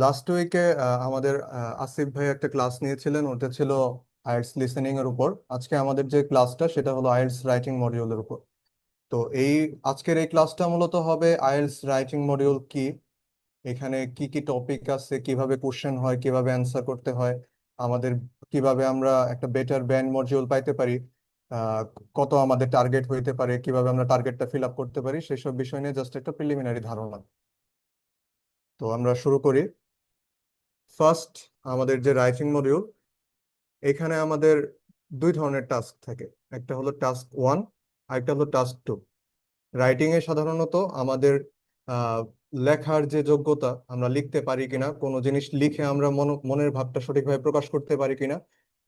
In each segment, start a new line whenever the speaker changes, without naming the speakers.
Last উইকে আমাদের আসিফ ভাই একটা ক্লাস নিয়েছিলেন, ওটা ছিল আইএলটিএস লিসেনিং এর উপর। আজকে আমাদের যে ক্লাসটা সেটা হলো আইএলটিএস রাইটিং মডিউলের উপর। তো আজকের এই ক্লাসটা মূলত হবে আইএলটিএস রাইটিং মডিউল কি, এখানে কি কি টপিক আছে, কিভাবে কোশ্চেন হয়, কিভাবে অ্যান্সার করতে হয়, আমাদের কিভাবে আমরা একটা বেটার ব্যান্ড মডিউল পাইতে পারি, আহ, কত আমাদের টার্গেট হইতে পারে, কিভাবে আমরা টার্গেটটা ফিল আপ করতে পারি, সেসব বিষয় নিয়ে জাস্ট একটা প্রিলিমিনারি ধারণা। তো আমরা শুরু করি। ফার্স্ট, আমাদের যে রাইটিং মডিউল, এখানে আমাদের দুই ধরনের টাস্ক থাকে। একটা হলো টাস্ক ওয়ান, আর একটা হলো টাস্ক টু। রাইটিং এ সাধারণত আমাদের আহ, লেখার যে যোগ্যতা, আমরা লিখতে পারি কিনা, কোনো জিনিস লিখে আমরা মনের ভাবটা সঠিকভাবে প্রকাশ করতে পারি কিনা,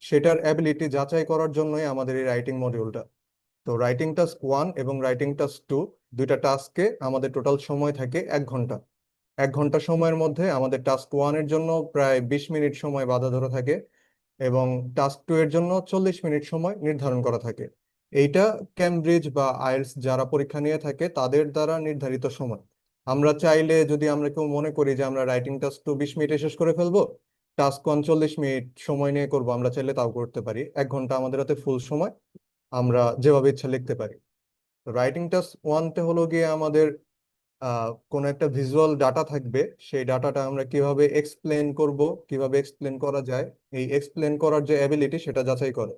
সেটার অ্যাবিলিটি যাচাই করার জন্যই আমাদের এই রাইটিং মডিউলটা। তো রাইটিং টাস্ক ওয়ান এবং রাইটিং টাস্ক টু, দুইটা টাস্কে আমাদের টোটাল সময় থাকে 1 ঘন্টা। 1 ঘন্টা সময়ের মধ্যে আমাদের টাস্ক ওয়ানের জন্য প্রায় 20 মিনিট সময় বাঁধা ধরা থাকে, এবং টাস্ক টু এর জন্য 40 মিনিট সময় নির্ধারণ করা থাকে। এইটা ক্যামব্রিজ বা আইএলটিএস যারা পরীক্ষা নিয়ে থাকে তাদের দ্বারা নির্ধারিত সময়। আমরা চাইলে, যদি আমরা কেউ মনে করি যে আমরা রাইটিং টাস্ক টু 20 মিনিটে শেষ করে ফেলবো, টাস্ক ওয়ান 40 মিনিট সময় নিয়ে করবো, আমরা চাইলে তাও করতে পারি। 1 ঘন্টা আমাদের হাতে ফুল সময়, আমরা যেভাবে ইচ্ছা লিখতে পারি। রাইটিং টাস্ক ওয়ানতে হলো গিয়ে আমাদের কোন একটা ভিজুয়াল ডাটা থাকবে, সেই ডাটাটা আমরা কিভাবে এক্সপ্লেন করব, কিভাবে এক্সপ্লেন করা যায়, এই এক্সপ্লেন করার যে অ্যাবিলিটি সেটা যাচাই করে।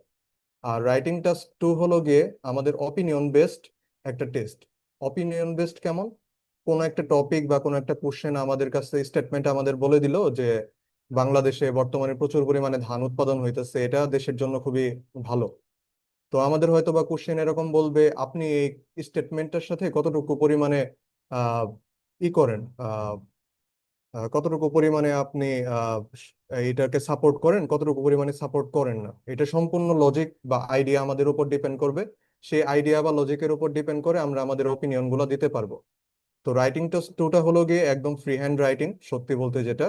আর রাইটিং টাস্ক টু হলো গিয়ে আমাদের অপিনিয়ন বেসড একটা টেস্ট। অপিনিয়ন বেসড কেমন? কোন একটা টপিক বা কোন একটা কোশ্চেন আমাদের কাছে স্টেটমেন্ট আমাদের বলে দিল যে বাংলাদেশে বর্তমানে প্রচুর পরিমাণে ধান উৎপাদন হইতেছে, এটা দেশের জন্য খুবই ভালো। তো আমাদের হয়তো বা কোশ্চেন এরকম বলবে, আপনি এই স্টেটমেন্টের সাথে কতটুকু পরিমাণে আহ ই করেন, কতটুকু পরিমাণে আপনি আহ, এটাকে সাপোর্ট করেন, কতটুকু পরিমাণে সাপোর্ট করেন না। এটা সম্পূর্ণ লজিক বা আইডিয়া আমাদের উপর ডিপেন্ড করবে। সেই আইডিয়া বা লজিকের উপর ডিপেন্ড করে আমরা আমাদের ওপিনিয়ন গুলো দিতে পারবো। তো রাইটিং টাস্ক টুটা হলো গিয়ে একদম ফ্রি হ্যান্ড রাইটিং, সত্যি বলতে যেটা।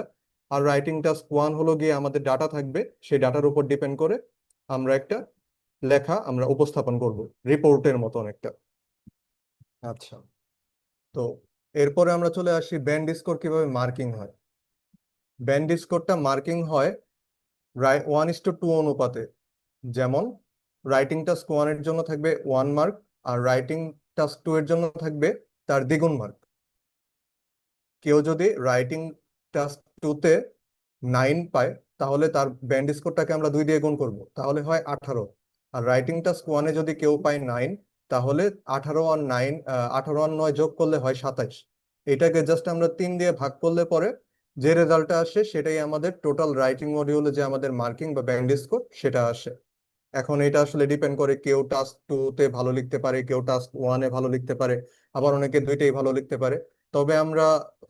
আর রাইটিং টাস্ক ওয়ান হলো গিয়ে আমাদের ডাটা থাকবে, সেই ডাটার উপর ডিপেন্ড করে আমরা একটা লেখা আমরা উপস্থাপন করব, রিপোর্টের মতন একটা। আচ্ছা, তো এরপরে আমরা চলে আসি ব্যান্ড স্কোর কিভাবে মার্কিং হয়। ব্যান্ড স্কোরটা মার্কিং হয় 1:2 অনুপাতে। যেমন রাইটিং টাস্ক ওয়ানের জন্য থাকবে 1 মার্ক, আর রাইটিং টাস্ক টু এর জন্য থাকবে তার দ্বিগুণ মার্ক। কেউ যদি রাইটিং টাস্ক টুতে 9 পায়, তাহলে তার ব্যান্ড স্কোরটাকে আমরা 2 দিয়ে গুণ করব, তাহলে হয় 18। আর রাইটিং টাস্ক ওয়ানে যদি কেউ পায় 9, তাহলে 18 আর 9, 18 আর 9 যোগ করলে হয় 27। এটাকে জাস্ট আমরা 3 দিয়ে ভাগ করলে পরে যে রেজাল্টটা আসে সেটাই আমাদের টোটাল রাইটিং মডিউলে যে আমাদের মার্কিং বা ব্যান্ড স্কোর সেটা আসে। এখন এটা আসলে ডিপেন্ড করে, কেউ টাস্ক টু তে ভালো লিখতে পারে, কেউ টাস্ক ওয়ানে ভালো লিখতে পারে, আবার অনেকে দুইটাই ভালো লিখতে পারে। তবে আমরা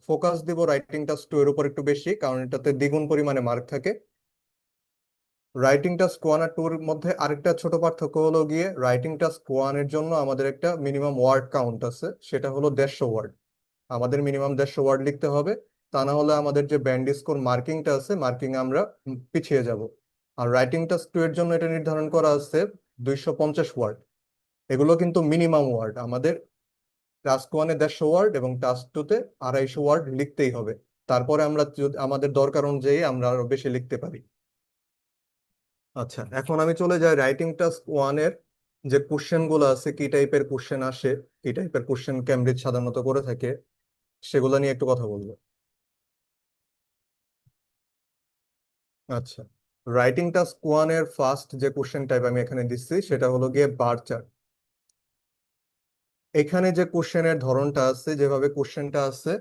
ফোকাস দিব রাইটিং টাস্ক টু এর উপর একটু বেশি, কারণ এটাতে দ্বিগুণ পরিমাণে মার্ক থাকে। রাইটিং টাস্ক ওয়ান আর টু এর মধ্যে আরেকটা ছোট পার্থক্য হলো গিয়ে, রাইটিং টাস্ক ওয়ান এর জন্য আমাদের একটা মিনিমাম ওয়ার্ড কাউন্ট আছে, সেটা হলো 150 ওয়ার্ড। আমাদের মিনিমাম 150 ওয়ার্ড লিখতে হবে, তা না হলে আমাদের যে ব্যান্ড স্কোর মার্কিংটা আছে, মার্কিং আমরা পিছিয়ে যাব। আর রাইটিং টাস্ক টু এর জন্য এটা নির্ধারণ করা আছে 250 ওয়ার্ড। এগুলো কিন্তু মিনিমাম ওয়ার্ড। আমাদের টাস্ক ওয়ানে 150 ওয়ার্ড এবং টাস্ক টু তে 250 ওয়ার্ড লিখতেই হবে। তারপরে আমরা আমাদের দরকার অনুযায়ী আমরা আরো বেশি লিখতে পারি। আচ্ছা, এখন আমি চলে যাই রাইটিং টাস্ক ওয়ানের যে কোশ্চেন গুলো আছে, কি টাইপের কোশ্চেন আসে, কি টাইপের কোশ্চেন ক্যামব্রিজ সাধারণত করে থাকে, সেগুলো নিয়ে একটু কথা বলবো। আচ্ছা, রাইটিং টাস্ক ওয়ানের ফার্স্ট যে কোশ্চেন টাইপ আমি এখানে দিচ্ছি সেটা হলো গিয়ে বার চার্ট। এখানে যে কোশ্চেনের ধরনটা আছে, যেভাবে কোশ্চেনটা আছে,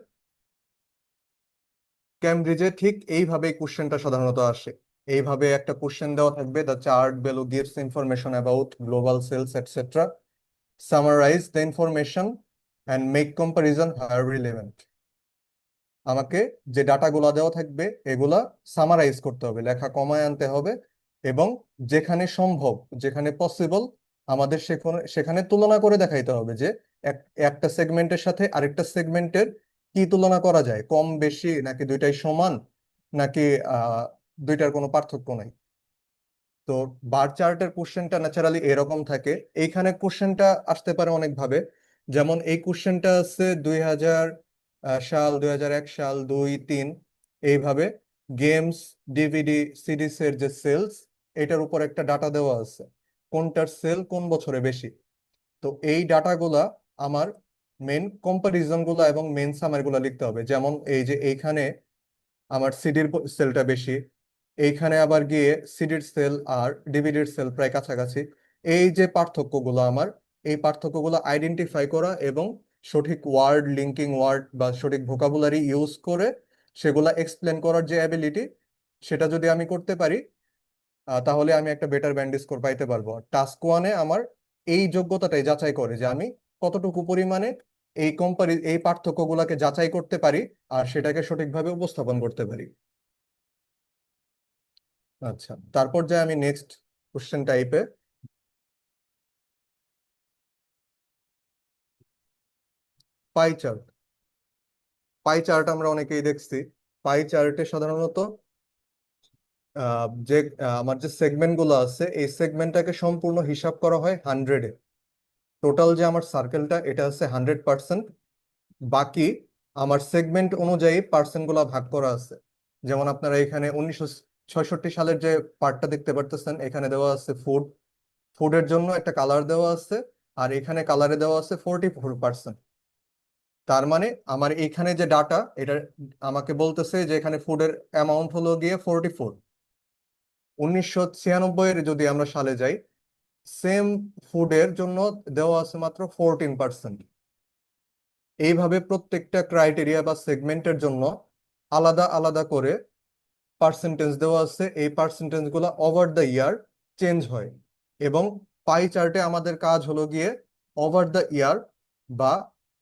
ক্যামব্রিজে ঠিক এইভাবেই কোশ্চেনটা সাধারণত আসে। এইভাবে একটা কোশ্চেন দেওয়া থাকবে: the chart below gives information about global sales etcetera, summarise the information and make comparison where relevant. আমাকে যে ডাটাগুলা দেওয়া থাকবে এগুলা সামারাইজ করতে হবে, লেখা কমায় আনতে হবে, এবং যেখানে সম্ভব, যেখানে পসিবল, আমাদের সেখানে সেখানে তুলনা করে দেখাইতে হবে যে একটা সেগমেন্টের সাথে আরেকটা সেগমেন্টের কি তুলনা করা যায়, কম বেশি নাকি দুইটাই সমান, নাকি আহ দুইটার কোনো পার্থক্য নাই। তো বার চার্টের কোশ্চেনটা ন্যাচারালি এরকম থাকে। এইখানে কোশ্চেনটা আসতে পারে অনেক ভাবে। যেমন এই কোশ্চেনটা আছে 2000 সাল, 2001 সাল, 2, 3। এইভাবে গেমস, ডিভিডি, সিডিস এর যে সেলস, এটার উপর একটা ডাটা দেওয়া আছে, কোনটার সেল কোন বছরে বেশি। তো এই ডাটাগুলা আমার মেন কম্পারিজন গুলা এবং মেন সামারি গুলা লিখতে হবে। যেমন এই যে এইখানে আমার সিডির সেলটা বেশি, এইখানে আবার গিয়ে সিডির সেল আর ডিভিডির সেল প্রায় কাছাকাছি। এই যে পার্থক্যগুলো আমার, এই পার্থক্যগুলো আইডেন্টিফাই করা এবং সঠিক ওয়ার্ড, লিঙ্কিং ওয়ার্ড বা সঠিক ভোকাবুলারি ইউজ করে সেগুলা এক্সপ্লেন করার যে অ্যাবিলিটি, সেটা যদি আমি করতে পারি, তাহলে আমি একটা বেটার ব্যান্ড স্কোর পাইতে পারবো। টাস্ক ওয়ানে আমার এই যোগ্যতাটাই যাচাই করে যে আমি কতটুকু পরিমাণে এই পার্থক্যগুলোকে যাচাই করতে পারি আর সেটাকে সঠিকভাবে উপস্থাপন করতে পারি। আচ্ছা, তারপর যে আমি নেক্সট কোশ্চেন টাইপে, পাই চার্ট। পাই চার্ট আমরা অনেকেই দেখছি। পাই চার্টে সাধারণত যে আমার যে সেগমেন্ট গুলো আছে, এই সেগমেন্টটাকে সম্পূর্ণ হিসাব করা হয় 100-এ। টোটাল যে আমার সার্কেলটা, এটা আছে 100%। বাকি আমার সেগমেন্ট অনুযায়ী পার্সেন্ট গুলা ভাগ করা আছে। যেমন আপনারা এখানে 1966 সালের যে পার্টটা দেখতে পারতেছেন, এখানে দেওয়া আছে ফুড। ফুডের জন্য একটা কালার দেওয়া আছে, আর এখানে কালারে দেওয়া আছে 44%। তার মানে আমার এখানে যে ডাটা, এটা আমাকে বলতেছে যে এখানে ফুডের অ্যামাউন্ট হলো গিয়ে 44। 1996-এর যদি আমরা সালে যাই, সেম ফুডের জন্য দেওয়া আছে মাত্র 14%। এইভাবে প্রত্যেকটা ক্রাইটেরিয়া বা সেগমেন্টের জন্য আলাদা আলাদা করে পার্সেন্টেজ দেওয়া আছে। এই পার্সেন্টেজ গুলো ওভার দ্য ইয়ার চেঞ্জ হয়। এবং পাই চার্টে আমাদের কাজ হলো গিয়ে ওভার দ্য ইয়ার বা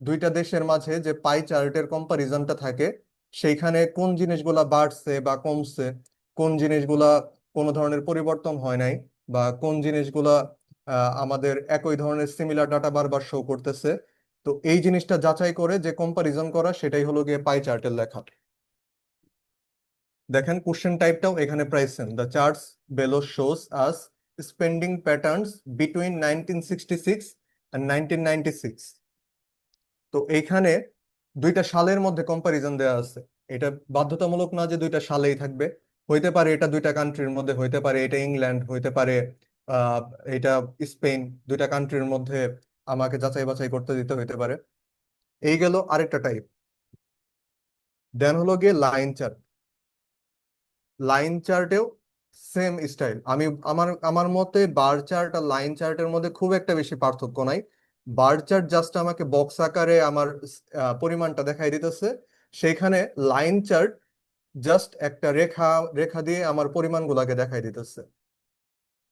দুইটা দেশের মাঝে যে পাই চার্টের কম্পারিজনটা থাকে, সেইখানে কোন জিনিসগুলা বাড়ছে বা কমছে, কোন জিনিসগুলা কোনো ধরনের পরিবর্তন হয় নাই, বা কোন জিনিসগুলা আমাদের একই ধরনের সিমিলার ডাটা বারবার শো করতেছে। তো এই জিনিসটা যাচাই করে যে কম্পারিজন করা, সেটাই হলো গিয়ে পাই চার্টের লেখা। দেখেন কোশ্চেন টাইপটাও এখানে প্রায় same. The charts below shows us spending patterns between 1966 and 1996। তো এইখানে দুইটা সালের মধ্যে কম্পারিজন দেওয়া আছে। এটা বাধ্যতামূলক না যে দুইটা সালেই থাকবে, হইতে পারে এটা দুইটা কান্ট্রির মধ্যে, হইতে পারে এটা ইংল্যান্ড, হইতে পারে আহ এটা স্পেন। দুইটা কান্ট্রির মধ্যে আমাকে যাচাই বাছাই করতে দিতে হইতে পারে। এই গেল আরেকটা টাইপ। দেন হলো গিয়ে লাইন চার্ট। লাইন চার্টেও সেম স্টাইল। আমি আমার আমার মতে বার চার্ট আর লাইন চার্টের মধ্যে খুব একটা বেশি পার্থক্য নাই। বার চার্ট জাস্ট আমাকে বক্স আকারে আমার পরিমাণটা দেখাই দিতেছে। সেইখানে লাইন চার্ট জাস্ট একটা রেখা রেখা দিয়ে আমার পরিমাণগুলোকে দেখাই দিতেছে।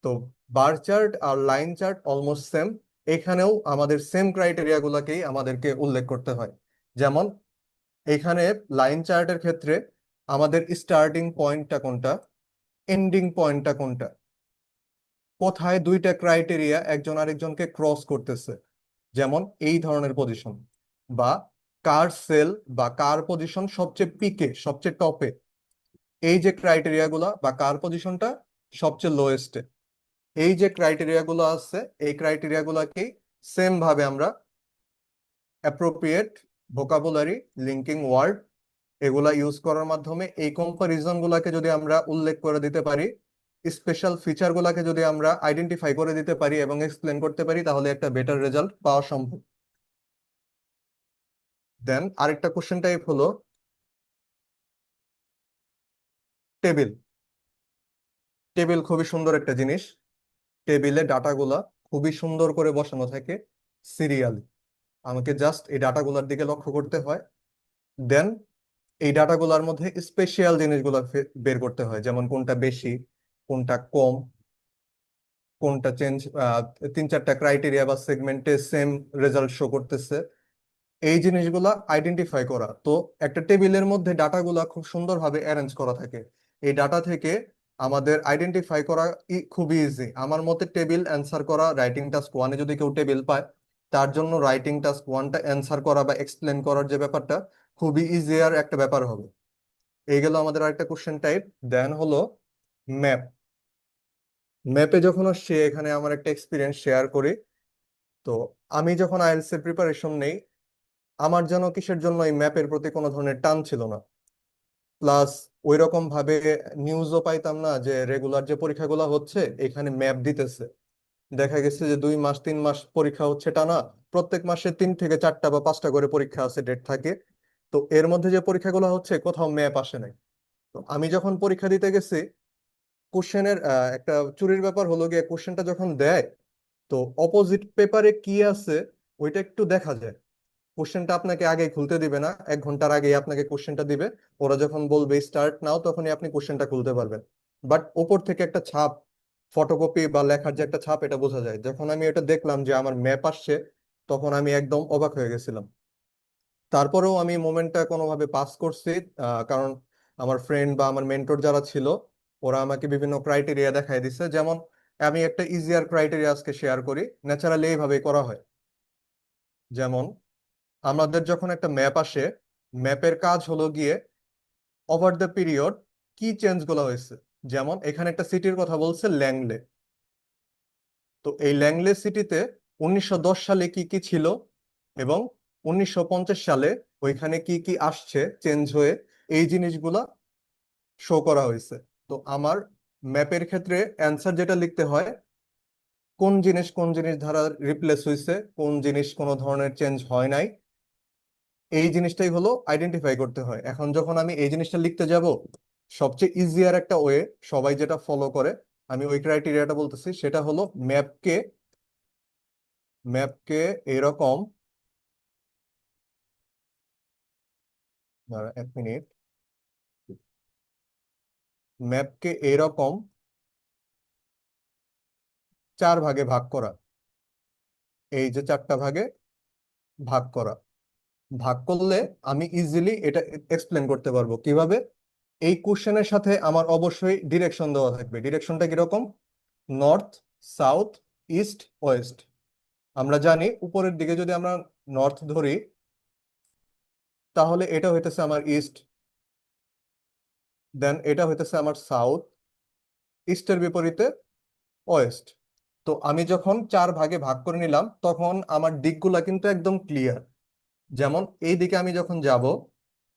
তো বার চার্ট আর লাইন চার্ট অলমোস্ট সেম। এখানেও আমাদের সেম ক্রাইটেরিয়া গুলাকেই আমাদেরকে উল্লেখ করতে হয়। যেমন এখানে লাইন চার্টের ক্ষেত্রে আমাদের স্টার্টিং পয়েন্টটা কোনটা, এন্ডিং পয়েন্টটা কোনটা, কোথায় দুইটা ক্রাইটেরিয়া একজন আরেকজনকে ক্রস করতেছে, যেমন এই ধরনের পজিশন, বা কার সেল বা কার পজিশন সবচেয়ে পিকে, সবচেয়ে টপে। এই যে ক্রাইটেরিয়া গুলা, বা কার পজিশনটা সবচেয়ে লোয়েস্টে, এই যে ক্রাইটেরিয়া গুলো আছে, এই ক্রাইটেরিয়া গুলাকেই সেম ভাবে আমরা অ্যাপ্রোপ্রিয়েট ভোকাবুলারি, লিঙ্কিং ওয়ার্ড, এগুলা ইউজ করার মাধ্যমে এই কম্পারিজন গুলাকে যদি আমরা উল্লেখ করে দিতে পারি, স্পেশাল ফিচার গুলাকে যদি আমরা আইডেন্টিফাই করে দিতে পারি এবং এক্সপ্লেন করতে পারি, তাহলে একটা বেটার রেজাল্ট পাওয়া সম্ভব। দেন আরেকটা কোশ্চেন টাইপ হলো টেবিল। টেবিল খুবই সুন্দর একটা জিনিস। টেবিলে ডাটাগুলা খুবই সুন্দর করে বসানো থাকে সিরিয়ালি। আমাকে জাস্ট এই ডাটাগুলার দিকে লক্ষ্য করতে হয়। দেন এই ডাটাগুলোর মধ্যে স্পেশাল জিনিসগুলো বের করতে হয়, যেমন কোনটা বেশি, কোনটা কম, কোনটা চেঞ্জ, তিন চারটা ক্রাইটেরিয়া বা সেগমেন্টে সেম রেজাল্ট শো করতেছে। এই জিনিসগুলা আইডেন্টিফাই করা। তো একটা টেবিলের মধ্যে ডাটাগুলা খুব সুন্দরভাবে অ্যারেঞ্জ করা থাকে। এই ডাটা থেকে আমাদের আইডেন্টিফাই করা খুবই ইজি। আমার মতে টেবিল অ্যান্সার করা, রাইটিং টাস্ক ওয়ানে যদি কেউ টেবিল পায়, তার জন্য রাইটিং টাস্ক ওয়ানটা অ্যান্সার করা বা এক্সপ্লেন করার যে ব্যাপারটা, খুবই ইজিয়ার একটা ব্যাপার হবে। এই গেল আমাদের আরেকটা কোশ্চেন টাইপ। দেন হলো ম্যাপ। ম্যাপে যখন আসছে, এখানে আমার একটা এক্সপিরিয়েন্স শেয়ার করি। তো আমি যখন আইএলটিএস এর প্রিপারেশন নেই, আমার যেন কিসের জন্য এই ম্যাপের প্রতি কোনো ধরনের টান ছিল না। প্লাস ওই রকম ভাবে নিউজও পাইতাম না যে রেগুলার যে পরীক্ষাগুলো হচ্ছে এখানে ম্যাপ দিতেছে। দেখা গেছে যে 2 মাস 3 মাস পরীক্ষা হচ্ছে টানা, প্রত্যেক মাসে 3 থেকে 4টা বা 5টা করে পরীক্ষা আছে, ডেট থাকে। তো এর মধ্যে যে পরীক্ষাগুলো হচ্ছে কোথাও ম্যাপ আসে নাই। তো আমি যখন পরীক্ষা দিতে গেছি, কোশ্চেনের একটা চুরির ব্যাপার হলো গিয়ে কোশ্চেনটা যখন দেয়, তো অপোজিট পেপারে কি আছে ওইটা একটু দেখা যায়। কোশ্চেনটা আপনাকে আগে খুলতে দিবে না, 1 ঘন্টার আগে আপনাকে কোশ্চেনটা দিবে। ওরা যখন বলবে স্টার্ট নাও তখনই আপনি কোশ্চেনটা খুলতে পারবেন। বাট ওপর থেকে একটা ছাপ, ফটোকপি বা লেখার যে একটা ছাপ, এটা বোঝা যায়। যখন আমি এটা দেখলাম যে আমার ম্যাপ আসছে, তখন আমি একদম অবাক হয়ে গেছিলাম। তারপরেও আমি মোমেন্টটা কোনোভাবে পাস করছি, কারণ আমার ফ্রেন্ড বা আমার মেন্টর যারা ছিল, ওরা আমাকে বিভিন্ন ক্রাইটেরিয়া দেখাই দিছে। যেমন আমি একটা ইজিয়ার ক্রাইটেরিয়া আজকে শেয়ার করি, ন্যাচারালি এইভাবেই করা হয়। যেমন আমাদের যখন একটা ম্যাপ আসে, ম্যাপের কাজ হলো গিয়ে ওভার দ্য পিরিয়ড কি চেঞ্জ গুলো হয়েছে। যেমন এখানে একটা সিটির কথা বলছে, ল্যাংলে। তো এই ল্যাংলে সিটিতে 1910 সালে কি কি ছিল, এবং 1950 সালে ওইখানে কি কি আসছে চেঞ্জ হয়ে, এই জিনিসগুলা শো করা হয়েছে। তো আমার ম্যাপের ক্ষেত্রে অ্যান্সার যেটা লিখতে হয়, কোন জিনিস কোন জিনিস দ্বারা রিপ্লেস হয়েছে, কোন জিনিস কোনো ধরনের চেঞ্জ হয় নাই, এই জিনিসটাই হলো আইডেন্টিফাই করতে হয়। এখন যখন আমি এই জিনিসটা লিখতে যাব, সবচেয়ে ইজিয়ার একটা ওয়ে, সবাই যেটা ফলো করে, আমি ওই ক্রাইটেরিয়াটা বলতেছি, সেটা হলো ম্যাপকে ম্যাপকে এরকম, 1 মিনিট, ম্যাপকে এরকম 4 ভাগে ভাগ করা। এই যে 4টা ভাগে ভাগ করা, ভাগ করলে আমি ইজিলি এটা এক্সপ্লেন করতে পারবো কিভাবে। এই কোশ্চেনের সাথে আমার অবশ্যই ডিরেকশন দেওয়া থাকবে। ডিরেকশনটা কিরকম? North, south, east, West. আমরা জানি উপরের দিকে যদি আমরা নর্থ ধরি, তাহলে এটা হইতেছে আমার ইস্ট, দেন এটা হইতেছে আমার সাউথ, ইস্টের বিপরীতে ওয়েস্ট। তো আমি যখন 4 ভাগে ভাগ করে নিলাম, তখন আমার দিকগুলা কিন্তু একদম ক্লিয়ার। যেমন এই দিকে আমি যখন যাব,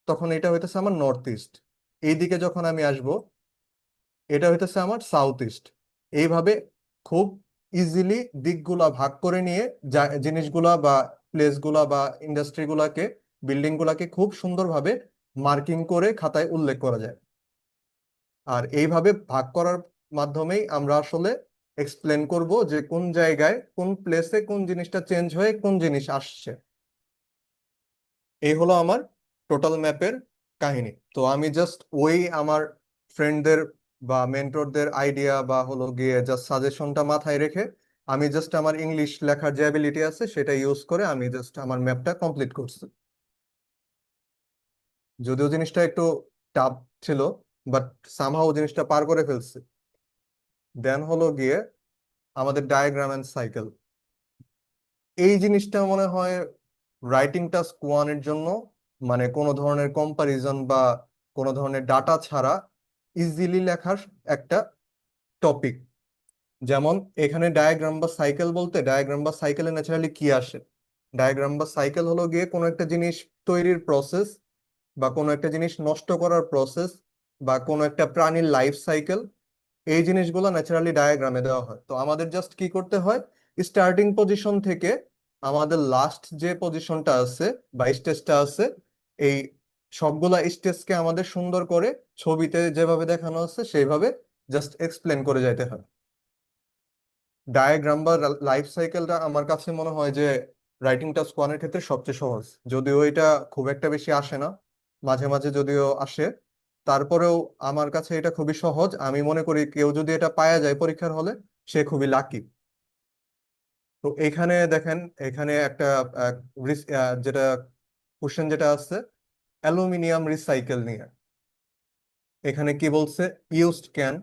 তখন এটা হইতেছে আমার নর্থ ইস্ট। এই দিকে যখন আমি আসব, এটা হইতেছে আমার সাউথ ইস্ট। এইভাবে খুব ইজিলি দিকগুলা ভাগ করে নিয়ে জিনিসগুলা বা প্লেসগুলা বা ইন্ডাস্ট্রিগুলাকে, বিল্ডিংগুলাকে খুব সুন্দরভাবে মার্কিং করে খাতায় উল্লেখ করা যায়। আর এইভাবে ভাগ করার মাধ্যমেই আমরা আসলে এক্সপ্লেন করব যে কোন জায়গায় কোন প্লেসে কোন জিনিসটা চেঞ্জ হয়ে কোন জিনিস আসছে। এই হলো আমার টোটাল ম্যাপের কাহিনী। তো আমি জাস্ট ওই আমার ফ্রেন্ডদের বা মেন্টরদের আইডিয়া বা হলো গিয়ে জাস্ট সাজেশনটা মাথায় রেখে, আমি জাস্ট আমার ইংলিশ লেখার যে অ্যাবিলিটি আছে সেটা ইউজ করে আমি জাস্ট আমার ম্যাপটা কমপ্লিট করছি। যদিও জিনিসটা একটু টাফ ছিল, বাট সামহাও জিনিসটা পার করে ফেলছি। দেন হলো গিয়ে আমাদের ডায়াগ্রাম এন্ড সাইকেল। এই জিনিসটা মনে হয় রাইটিং টাস্ক ওয়ানের জন্য, মানে কোনো ধরনের কম্পারিজন বা কোনো ধরনের ডাটা ছাড়া ইজিলি লেখার একটা টপিক। যেমন এখানে ডায়াগ্রাম বা সাইকেল বলতে, ডায়াগ্রাম বা সাইকেলে ন্যাচারালি কি আসে? ডায়াগ্রাম বা সাইকেল হলো গিয়ে কোনো একটা জিনিস তৈরির প্রসেস, বা কোনো একটা জিনিস নষ্ট করার প্রসেস, বা কোনো একটা প্রাণীর লাইফ সাইকেল। এই জিনিসগুলো ন্যাচারালি ডায়াগ্রামে দেওয়া হয়। তো আমাদের জাস্ট কি করতে হয়, স্টার্টিং পজিশন থেকে আমাদের লাস্ট যে পজিশনটা আছে বা স্টেজটা আছে, এই সবগুলা স্টেজকে আমাদের সুন্দর করে ছবিতে যেভাবে দেখানো আছে সেইভাবে জাস্ট এক্সপ্লেন করে যাইতে হয়। ডায়াগ্রাম বা লাইফ সাইকেলটা আমার কাছে মনে হয় যে রাইটিং টাস্ক ওয়ানের ক্ষেত্রে সবচেয়ে সহজ, যদিও এটা খুব একটা বেশি আসে না, মাঝে মাঝে যদিও আসে। তারপরেও আমার কাছে এটা খুবই সহজ। আমি মনে করি কেউ যদি এটা পাওয়া যায় পরীক্ষার হলে, সে খুবই লাকি। তো এখানে দেখেন, এখানে একটা যেটা কোশ্চেন যেটা আছে অ্যালুমিনিয়াম রিসাইকেল নিয়ে। এখানে কি বলছে? Used can.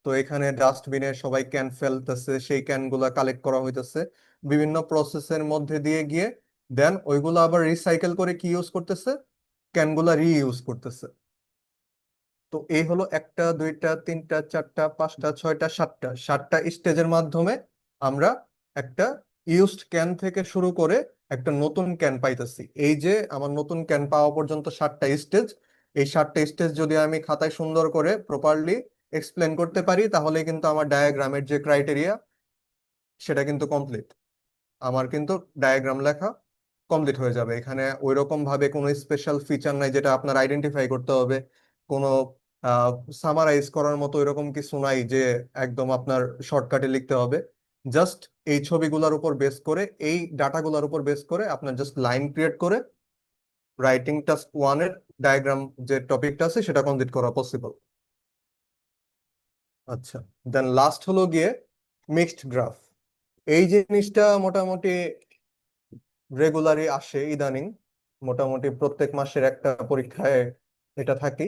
তো এখানে ডাস্টবিনে সবাই ক্যান ফেলতেছে, সেই ক্যান গুলা কালেক্ট করা হইতেছে বিভিন্ন প্রসেসের মধ্যে দিয়ে গিয়ে, দেন ওইগুলো আবার রিসাইকেল করে কি ইউজ করতেছে? ক্যান গুলা রিইউজ করতেছে। তো এই হলো একটা, দুইটা, তিনটা, চারটা, পাঁচটা, ছয়টা, সাতটা স্টেজের মাধ্যমে আমরা একটা ইউজড ক্যান থেকে শুরু করে একটা নতুন ক্যান পাইতেছি। এই যে আমার নতুন ক্যান পাওয়া পর্যন্ত 7টা স্টেজ, এই 7টা স্টেজ যদি আমি খাতায় সুন্দর করে প্রপারলি এক্সপ্লেন করতে পারি, তাহলে কিন্তু আমার ডায়াগ্রামের যে ক্রাইটেরিয়া সেটা কিন্তু কমপ্লিট। আমার কিন্তু ডায়াগ্রাম লেখা কমপ্লিট হয়ে যাবে। এখানে ওইরকম ভাবে কোনো স্পেশাল ফিচার নাই যেটা আপনার আইডেন্টিফাই করতে হবে, কোনো সামারাইজ করার মতো এরকম কিছু নাই যে একদম আপনার শর্টকাটে লিখতে হবে। জাস্ট এই ছবিগুলোর উপর বেস করে, এই ডাটাগুলোর উপর বেস করে আপনার জাস্ট লাইন ক্রিয়েট করে রাইটিং টাস্ক ওয়ানের ডায়াগ্রাম যে টপিকটা আছে সেটা কমপ্লিট করা পসিবল। আচ্ছা, দেন লাস্ট হলো গিয়ে মিক্সড গ্রাফ। এই জিনিসটা মোটামুটি রেগুলারই আসে ইদানিং, মোটামুটি প্রত্যেক মাসের একটা পরীক্ষায় এটা থাকে।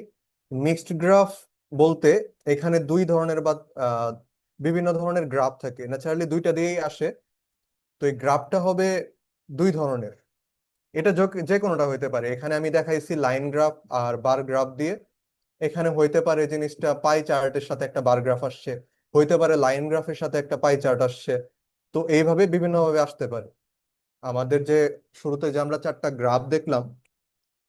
মিক্সড গ্রাফ বলতে এখানে দুই ধরনের বা আহ, বিভিন্ন ধরনের গ্রাফ থাকে, ন্যাচারালি দুইটা দিয়েই আসে। তো এই গ্রাফটা হবে দুই ধরনের। এটা যে কোনোটা হইতে পারে, এখানে আমি দেখাইছি লাইন গ্রাফ আর বার গ্রাফ দিয়ে। এখানে হইতে পারে জিনিসটা পাই চার্টের সাথে একটা বার গ্রাফ আসছে, হইতে পারে লাইন গ্রাফের সাথে একটা পাই চার্ট আসছে। তো এইভাবে বিভিন্নভাবে আসতে পারে। আমাদের যে শুরুতে যে আমরা 4টা গ্রাফ দেখলাম,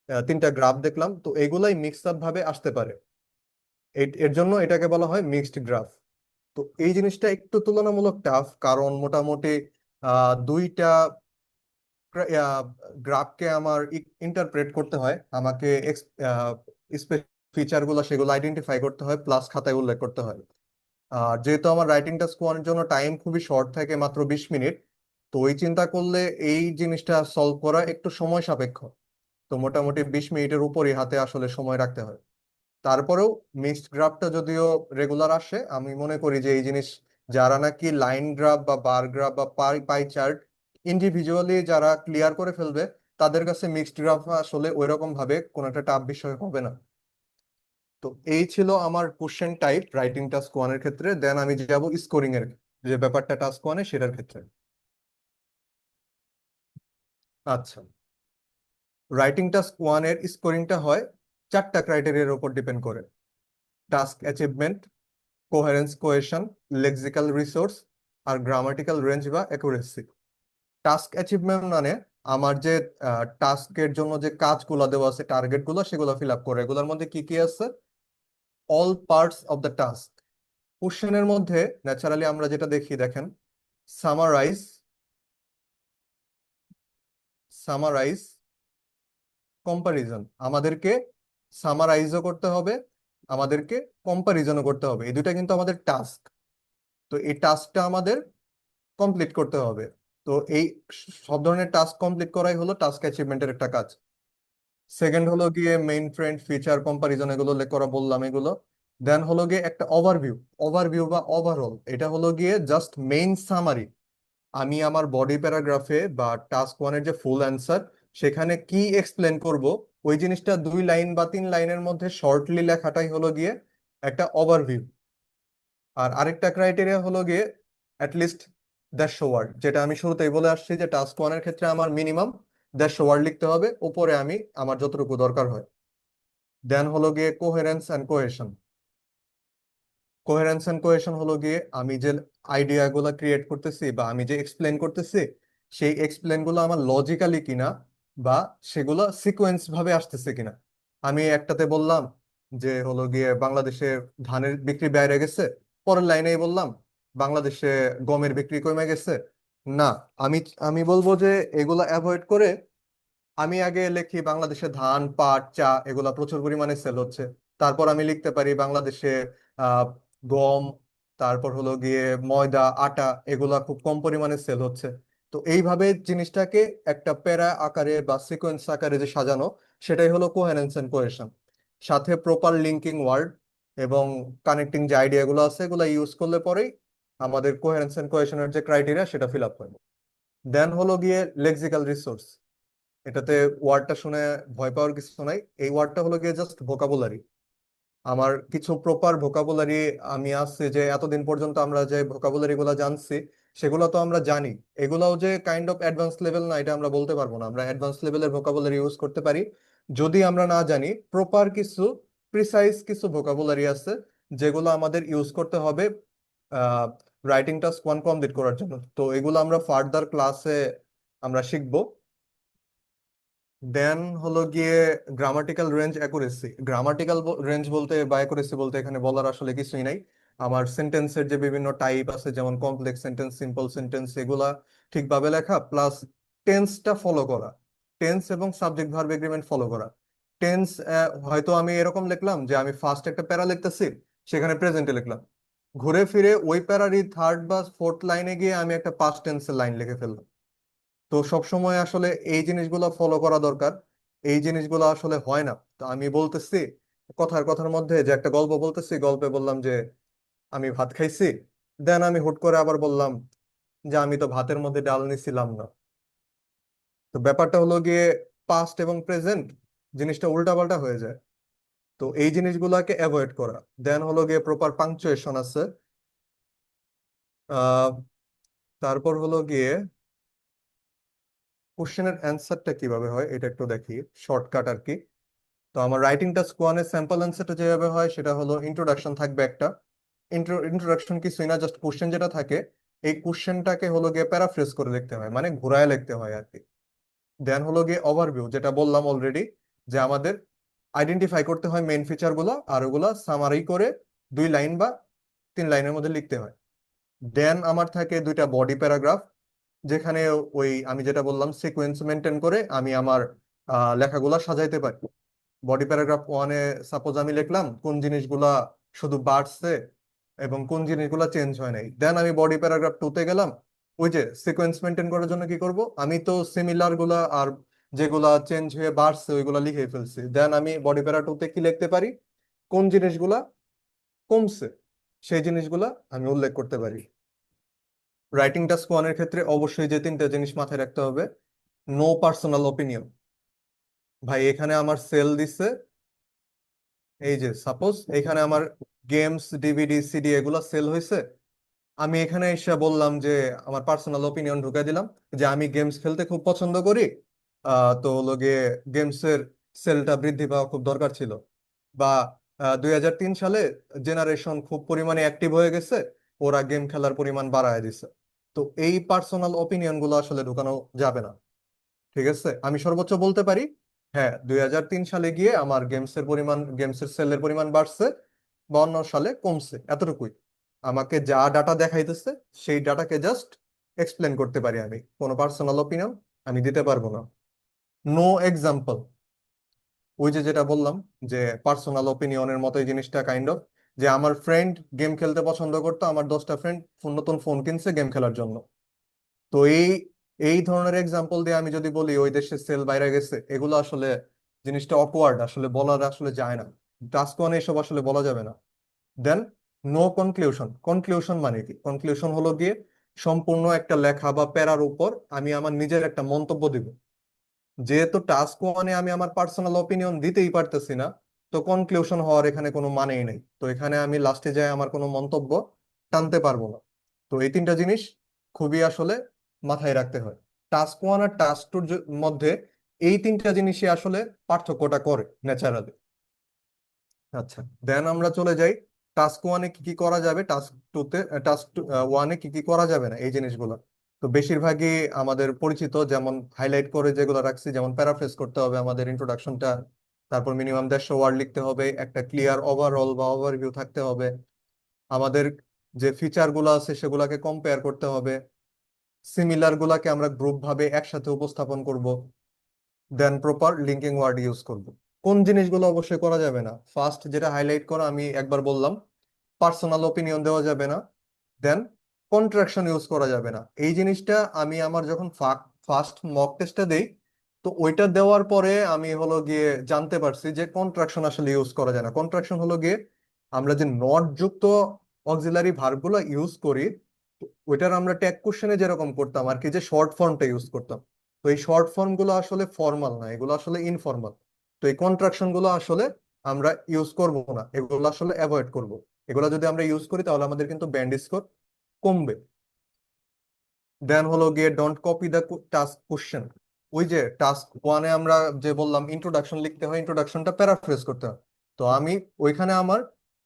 3টা গ্রাফ দেখলাম, তো এগুলাই মিক্স আপ ভাবে আসতে পারে। এর জন্য এটাকে বলা হয় মিক্সড গ্রাফ। তো এই জিনিসটা একটু তুলনামূলক টাফ, কারণ মোটামুটি দুইটা গ্রাফকে আমার ইন্টারপ্রেট করতে হয়, আমাকে ফিচার গুলো সেগুলো আইডেন্টিফাই করতে হয়, প্লাস খাতায় উল্লেখ করতে হয়। আর যেহেতু আমার রাইটিং টাস্ক ওয়ানের জন্য টাইম খুবই শর্ট থাকে, মাত্র 20 মিনিট, তো ওই চিন্তা করলে এই জিনিসটা সলভ করা একটু সময় সাপেক্ষ। তো মোটামুটি 20 মিনিটের উপরই হাতে আসলে সময় রাখতে হয়। তারপরেও মিক্সড গ্রাফটা যদিও রেগুলার আসে, আমি মনে করি যে এই জিনিস যারা নাকি লাইন গ্রাফ বা বার গ্রাফ বা পাই পাই চার্ট ইন্ডিভিজুয়ালি যারা ক্লিয়ার করে ফেলবে, তাদের কাছে মিক্সড গ্রাফ আসলে ওইরকম ভাবে কোনো একটা টাফ বিষয় হবে না। তো এই ছিল আমার কোশ্চেন টাইপ রাইটিং টাস্ক ওয়ানের ক্ষেত্রে। দেন আমি যাব স্কোরিং এর যে ব্যাপারটা টাস্ক ওয়ানে সেটার ক্ষেত্রে। আচ্ছা, রাইটিং টাস্ক ওয়ানের স্কোরিংটা হয় 4টা ক্রাইটেরিয়ার উপর ডিপেন্ড করে: task achievement, coherence cohesion, lexical resource, আর গ্রামাটিক্যাল রেঞ্জ বা অ্যাকুরেসি। টাস্ক অ্যাচিভমেন্ট মানে আমার যে টাস্কের জন্য যে কাজগুলো দেওয়া আছে, টার্গেট গুলো, সেগুলো ফিল আপ করে। এগুলোর মধ্যে কি কি আছে? All parts of the task. কোশ্চেনের মধ্যে ন্যাচারালি আমরা যেটা দেখি, দেখেন, সামারাইজ, সামারাইজ, কম্পারিজন। আমাদেরকে সামারাইজও করতে হবে, আমাদেরকে কম্পারিজনও করতে হবে। এই দুইটা কিন্তু আমাদের টাস্ক। তো এই টাস্কটা আমাদের কমপ্লিট করতে হবে। তো এই সব ধরনের টাস্ক কমপ্লিট করাই হলো টাস্ক অ্যাচিভমেন্টের একটা কাজ। সেকেন্ড হলো গিয়ে মেইন ট্রেন্ড, ফিচার, কম্পারিজন, এগুলো উল্লেখ করা বললাম, এগুলো। দেন হলো গিয়ে একটা ওভারভিউ। ওভারভিউ বা ওভারঅল, এটা হলো গিয়ে জাস্ট মেইন সামারি। আমি আমার বডি প্যারাগ্রাফে বা টাস্ক ওয়ানের যে ফুল অ্যান্সার, সেখানে কি এক্সপ্লেন করব, ওই জিনিসটা 2 লাইন বা 3 লাইনের মধ্যে শর্টলি লেখাটাই হলো গিয়ে একটা ওভারভিউ। আর আরেকটা ক্রাইটেরিয়া হলো গিয়ে অ্যাটলিস্ট 150 ওয়ার্ড, যেটা আমি শুরুতেই বলে আসছি যে টাস্ক ওয়ানের ক্ষেত্রে আমার মিনিমাম 150 ওয়ার্ড লিখতে হবে, উপরে আমি আমার যতটুকু দরকার হয়। দেন হলো গিয়ে coherence and cohesion. Coherence and cohesion হলো গিয়ে আমি যে আইডিয়া গুলা ক্রিয়েট করতেছি বা আমি যে এক্সপ্লেন করতেছি, সেই এক্সপ্লেন গুলো আমার লজিক্যালি কিনা বা সেগুলো সিকোয়েন্স ভাবে আসতেছে কিনা। আমি একটাতে বললাম যে হলো গিয়ে বাংলাদেশে ধানের বিক্রি বাইরে গেছে, পরের লাইনেই বললাম বাংলাদেশে গমের বিক্রি কমে গেছে। না, আমি আমি বলবো যে এগুলা অ্যাভয়েড করে আমি আগে লিখি বাংলাদেশে ধান, পাট, চা এগুলা প্রচুর পরিমাণে সেল হচ্ছে। তারপর আমি লিখতে পারি বাংলাদেশে আহ গম, তারপর হলো গিয়ে ময়দা, আটা, এগুলা খুব কম পরিমাণে সেল হচ্ছে। তো এইভাবে জিনিসটাকে একটা প্যারা আকারে বা সিকোয়েন্স আকারে যে সাজানো, সেটাই হলো কোহেরেন্স এন্ড কোহেশন। সাথে প্রপার লিঙ্কিং ওয়ার্ড এবং কানেক্টিং যে আইডিয়া গুলো আছে, এগুলো ইউজ করলে পরেই আমাদের কোহেরেন্স এন্ড কোহেশনের যে ক্রাইটেরিয়া সেটা ফিল আপ হয়। দেন হলো গিয়ে লেক্সিক্যাল রিসোর্স। এটাতে ওয়ার্ডটা শুনে ভয় পাওয়ার কিছু নাই। এই ওয়ার্ডটা হলো গিয়ে জাস্ট ভোকাবুলারি। আমার কিছু প্রপার ভোকাবুলারি আমি আছে যে এতদিন পর্যন্ত আমরা যে ভোকাবুলারি গুলা জানছি, সেগুলো তো আমরা জানি। এগুলাও যে কাইন্ড অফ অ্যাডভান্স লেভেল না, এটা আমরা বলতে পারবো না। আমরা অ্যাডভান্স লেভেলের ভোকাবুলারি ইউজ করতে পারি যদি আমরা না জানি প্রপার কিছু প্রিসাইজ কিছু ভোকাবুলারি আছে, যেগুলো আমাদের ইউজ করতে হবে রাইটিং টাস্ক ওয়ান কমপ্লিট করার জন্য। তো এগুলো আমরা ফার্দার ক্লাসে আমরা শিখবো। দেন হলো গিয়ে grammatical range accuracy. Grammatical range বলতে বা অ্যাকুরেসি বলতে এখানে বলার আসলে কিছুই নাই। আমার সেন্টেন্সের যে বিভিন্ন টাইপ আছে, যেমন কমপ্লেক্স সেন্টেন্স, সিম্পল সেন্টেন্স, এগুলা ঠিকভাবে লেখা, প্লাস টেন্সটা ফলো করা, টেন্স এবং সাবজেক্ট ভার্ব এগ্রিমেন্ট ফলো করা। টেন্স হয়তো আমি এরকম লিখলাম যে আমি ফার্স্ট একটা প্যারা লিখতেছি, সেখানে প্রেজেন্টে লিখলাম, ঘুরে ফিরে ওই প্যারারই থার্ড বা ফোর্থ লাইনে গিয়ে আমি একটা পাস্ট টেন্সের লাইন লিখে ফেললাম। তো সবসময় আসলে এই জিনিসগুলো ফলো করা দরকার। এই জিনিসগুলো আসলে হয় না। তো আমি বলতেছি কথার কথার মধ্যে যে একটা গল্প বলতেছি, গল্পে বললাম যে আমি ভাত খাইছি, দেন আমি হুট করে আবার বললাম যে আমি তো ভাতের মধ্যে ডাল নিছিলাম না। তো ব্যাপারটা হলো গিয়ে পাস্ট এবং প্রেজেন্ট জিনিসটা উল্টাপাল্টা হয়ে যায়। তো এই জিনিসগুলোকে অ্যাভয়েড করা। দেন হলো গিয়ে প্রপার পাংচুয়েশন আছে। আহ তারপর হলো গিয়ে কোশ্চেনের অ্যান্সারটা কিভাবে হয় এটা একটু দেখি, শর্টকাট আর কি। তো আমার রাইটিং টাস্ক ওয়ানের স্যাম্পল অ্যান্সারটা যেভাবে হয় সেটা হলো ইন্ট্রোডাকশন থাকবে একটা। ইন্ট্রোডাকশন কিছুই না, জাস্ট কোশ্চেন যেটা থাকে এই কোশ্চেনটাকে হলো গিয়ে প্যারাফ্রেজ করে লিখতে হয়, মানে ঘুরায় লিখতে হয় আর কি। দেন হলো গিয়ে ওভারভিউ, যেটা বললাম অলরেডি, যে আমাদের আইডেন্টিফাই করতে হয় মেইন ফিচার গুলো, আর ওগুলা সামারি করে 2 লাইন বা 3 লাইনের মধ্যে লিখতে হয়। দেন আমার থাকে 2টা বডি প্যারাগ্রাফ, যেখানে ওই আমি যেটা বললাম সিকোয়েন্স মেনটেন করে আমি আমার লেখাগুলা সাজাইতে পারি। বডি প্যারাগ্রাফ ওয়ানে সাপোজ আমি লিখলাম কোন জিনিসগুলা শুধু বাড়ছে এবং কোন জিনিসগুলা চেঞ্জ হয় নাই, দেন আমি বডি প্যারাগ্রাফ টুতে গেলাম, ওই যে সিকোয়েন্স মেনটেন করার জন্য কি করব, আমি তো সিমিলার গুলা আর যেগুলা চেঞ্জ হয়ে বাড়ছে ওইগুলা লিখে ফেলছি, দেন আমি বডি প্যারা টুতে কি লিখতে পারি, কোন জিনিসগুলা কমছে সেই জিনিসগুলা আমি উল্লেখ করতে পারি। রাইটিং টাস্ক ওয়ানের ক্ষেত্রে অবশ্যই যে 3টা জিনিস মাথায় রাখতে হবে: নো পার্সোনাল ওপিনিয়ন। ভাই এখানে আমার সেল দিছে, এই যে সাপোজ এখানে আমার গেমস, ডিভিডি, সিডি এগুলা সেল হয়েছে, আমি এখানে এসে বললাম যে আমার পার্সোনাল ওপিনিয়ন ঢুকাই দিলাম যে আমি গেমস খেলতে খুব পছন্দ করি, তো হলো গিয়ে গেমসের সেলটা বৃদ্ধি পাওয়া খুব দরকার ছিল। বা 2003 সালে জেনারেশন খুব পরিমাণে অ্যাক্টিভ হয়ে গেছে, ওরা গেম খেলার পরিমাণ বাড়ায় দিছে। তো এই পার্সোনাল ওপিনিয়ন গুলো আসলে ঢুকানো যাবে না। ঠিক আছে, আমি সর্বোচ্চ বলতে পারি হ্যাঁ 2003 সালে গিয়ে আমার গেমসের পরিমাণ, গেমসের সেলের পরিমাণ বাড়ছে, 52 সালে কমছে, এতটুকুই। আমাকে যা ডাটা দেখাইতেছে সেই ডাটাকে জাস্ট এক্সপ্লেন করতে পারি, আমি কোনো পার্সোনাল ওপিনিয়ন আমি দিতে পারবো না। নো এক্সাম্পল, ওই যে যেটা বললাম যে পার্সোনাল ওপিনিয়নের মতো এই জিনিসটা কাইন্ড অফ, যে আমার ফ্রেন্ড গেম খেলতে পছন্দ করতো, আমার 10টা ফ্রেন্ড নতুন ফোন কিনছে গেম খেলার জন্য। তো এই এই ধরনের এক্সাম্পল দিয়ে আমি যদি বলি ওই দেশে সেল বাইরে গেছে, এগুলো আসলে জিনিসটা অকওয়ার্ড, আসলে বলার আসলে যায় না। টাস্ক ওয়ানে এসব আসলে বলা যাবে না। দেন নো কনক্লিউশন। কনক্লিউশন মানে কি? কনক্লিউশন হলো গিয়ে সম্পূর্ণ একটা লেখা বা প্যারার উপর আমি আমার নিজের একটা মন্তব্য দিব। যেহেতু টাস্ক ওয়ানে আমি আমার পার্সোনাল অপিনিয়ন দিতেই পারতেছি না, তো কনক্লিউশন হওয়ার এখানে কোনো মানেই নেই। তো এখানে আমি লাস্টে যাই আমার কোনো মন্তব্য টানতে পারবো না। তো এই 3টা জিনিস খুবই আসলে মাথায় রাখতে হয়। টাস্ক ওয়ান আর টাস্ক টুর মধ্যে এই 3টা জিনিসই আসলে পার্থক্যটা করে ন্যাচারালি। আচ্ছা, দেন আমরা চলে যাই টাস্ক ওয়ানে কি কি করা যাবে, টাস্ক টুতে, টাস্ক ওয়ানে কি কি করা যাবে না এই জিনিসগুলো। তো বেশিরভাগই আমাদের পরিচিত, যেমন হাইলাইট করে যেগুলো রাখছি, যেমন প্যারাফ্রেজ করতে হবে আমাদের ইন্ট্রোডাকশনটা, তারপর মিনিমাম 150 ওয়ার্ড লিখতে হবে, একটা ক্লিয়ার ওভারঅল বা ওভারভিউ থাকতে হবে, আমাদের যে ফিচার গুলো আছে সেগুলাকে কম্পেয়ার করতে হবে, সিমিলার গুলাকে আমরা গ্রুপ ভাবে একসাথে উপস্থাপন করব, দেন প্রপার লিঙ্কিং ওয়ার্ড ইউজ করব। কোন জিনিসগুলো অবশ্যই করা যাবে না, ফার্স্ট যেটা হাইলাইট করা আমি একবার বললাম, পার্সোনাল ওপিনিয়ন দেওয়া যাবে না। দেন কন্ট্রাকশন ইউজ করা যাবে না। এই জিনিসটা আমি আমার যখন ফার্স্ট মক টেস্টে দেই, তো ওইটা দেওয়ার পরে আমি হলো গিয়ে জানতে পারছি যে কন্ট্রাকশন আসলে ইউজ করা যায় না। কন্ট্রাকশন হলো গিয়ে আমরা যে নট যুক্ত অক্সিলারি ভার্বগুলো ইউজ করি, তো ওইটার আমরা ট্যাগ কোশ্চেনে যেরকম করতাম আর কি, যে শর্ট ফর্মটা ইউজ করতাম, তো এই শর্ট ফর্ম গুলো আসলে ফর্মাল না, এগুলো আসলে ইনফর্মাল। তো এই কন্ট্রাকশন গুলো আসলে আমরা ইউজ করব না, এগুলো আসলে অ্যাভয়েড করব। এগুলো যদি আমরা ইউজ করি তাহলে আমাদের কিন্তু ব্যান্ড স্কোর কমবে। দেন হলো গিয়ে don't copy the task question. ওই যে টাস্ক ওয়ানে আমরা যে বললাম ইন্ট্রোডাকশন লিখতে হয়, ইন্ট্রোডাকশনটা প্যারাফ্রেজ করতে হয়, তো আমি ওইখানে আমার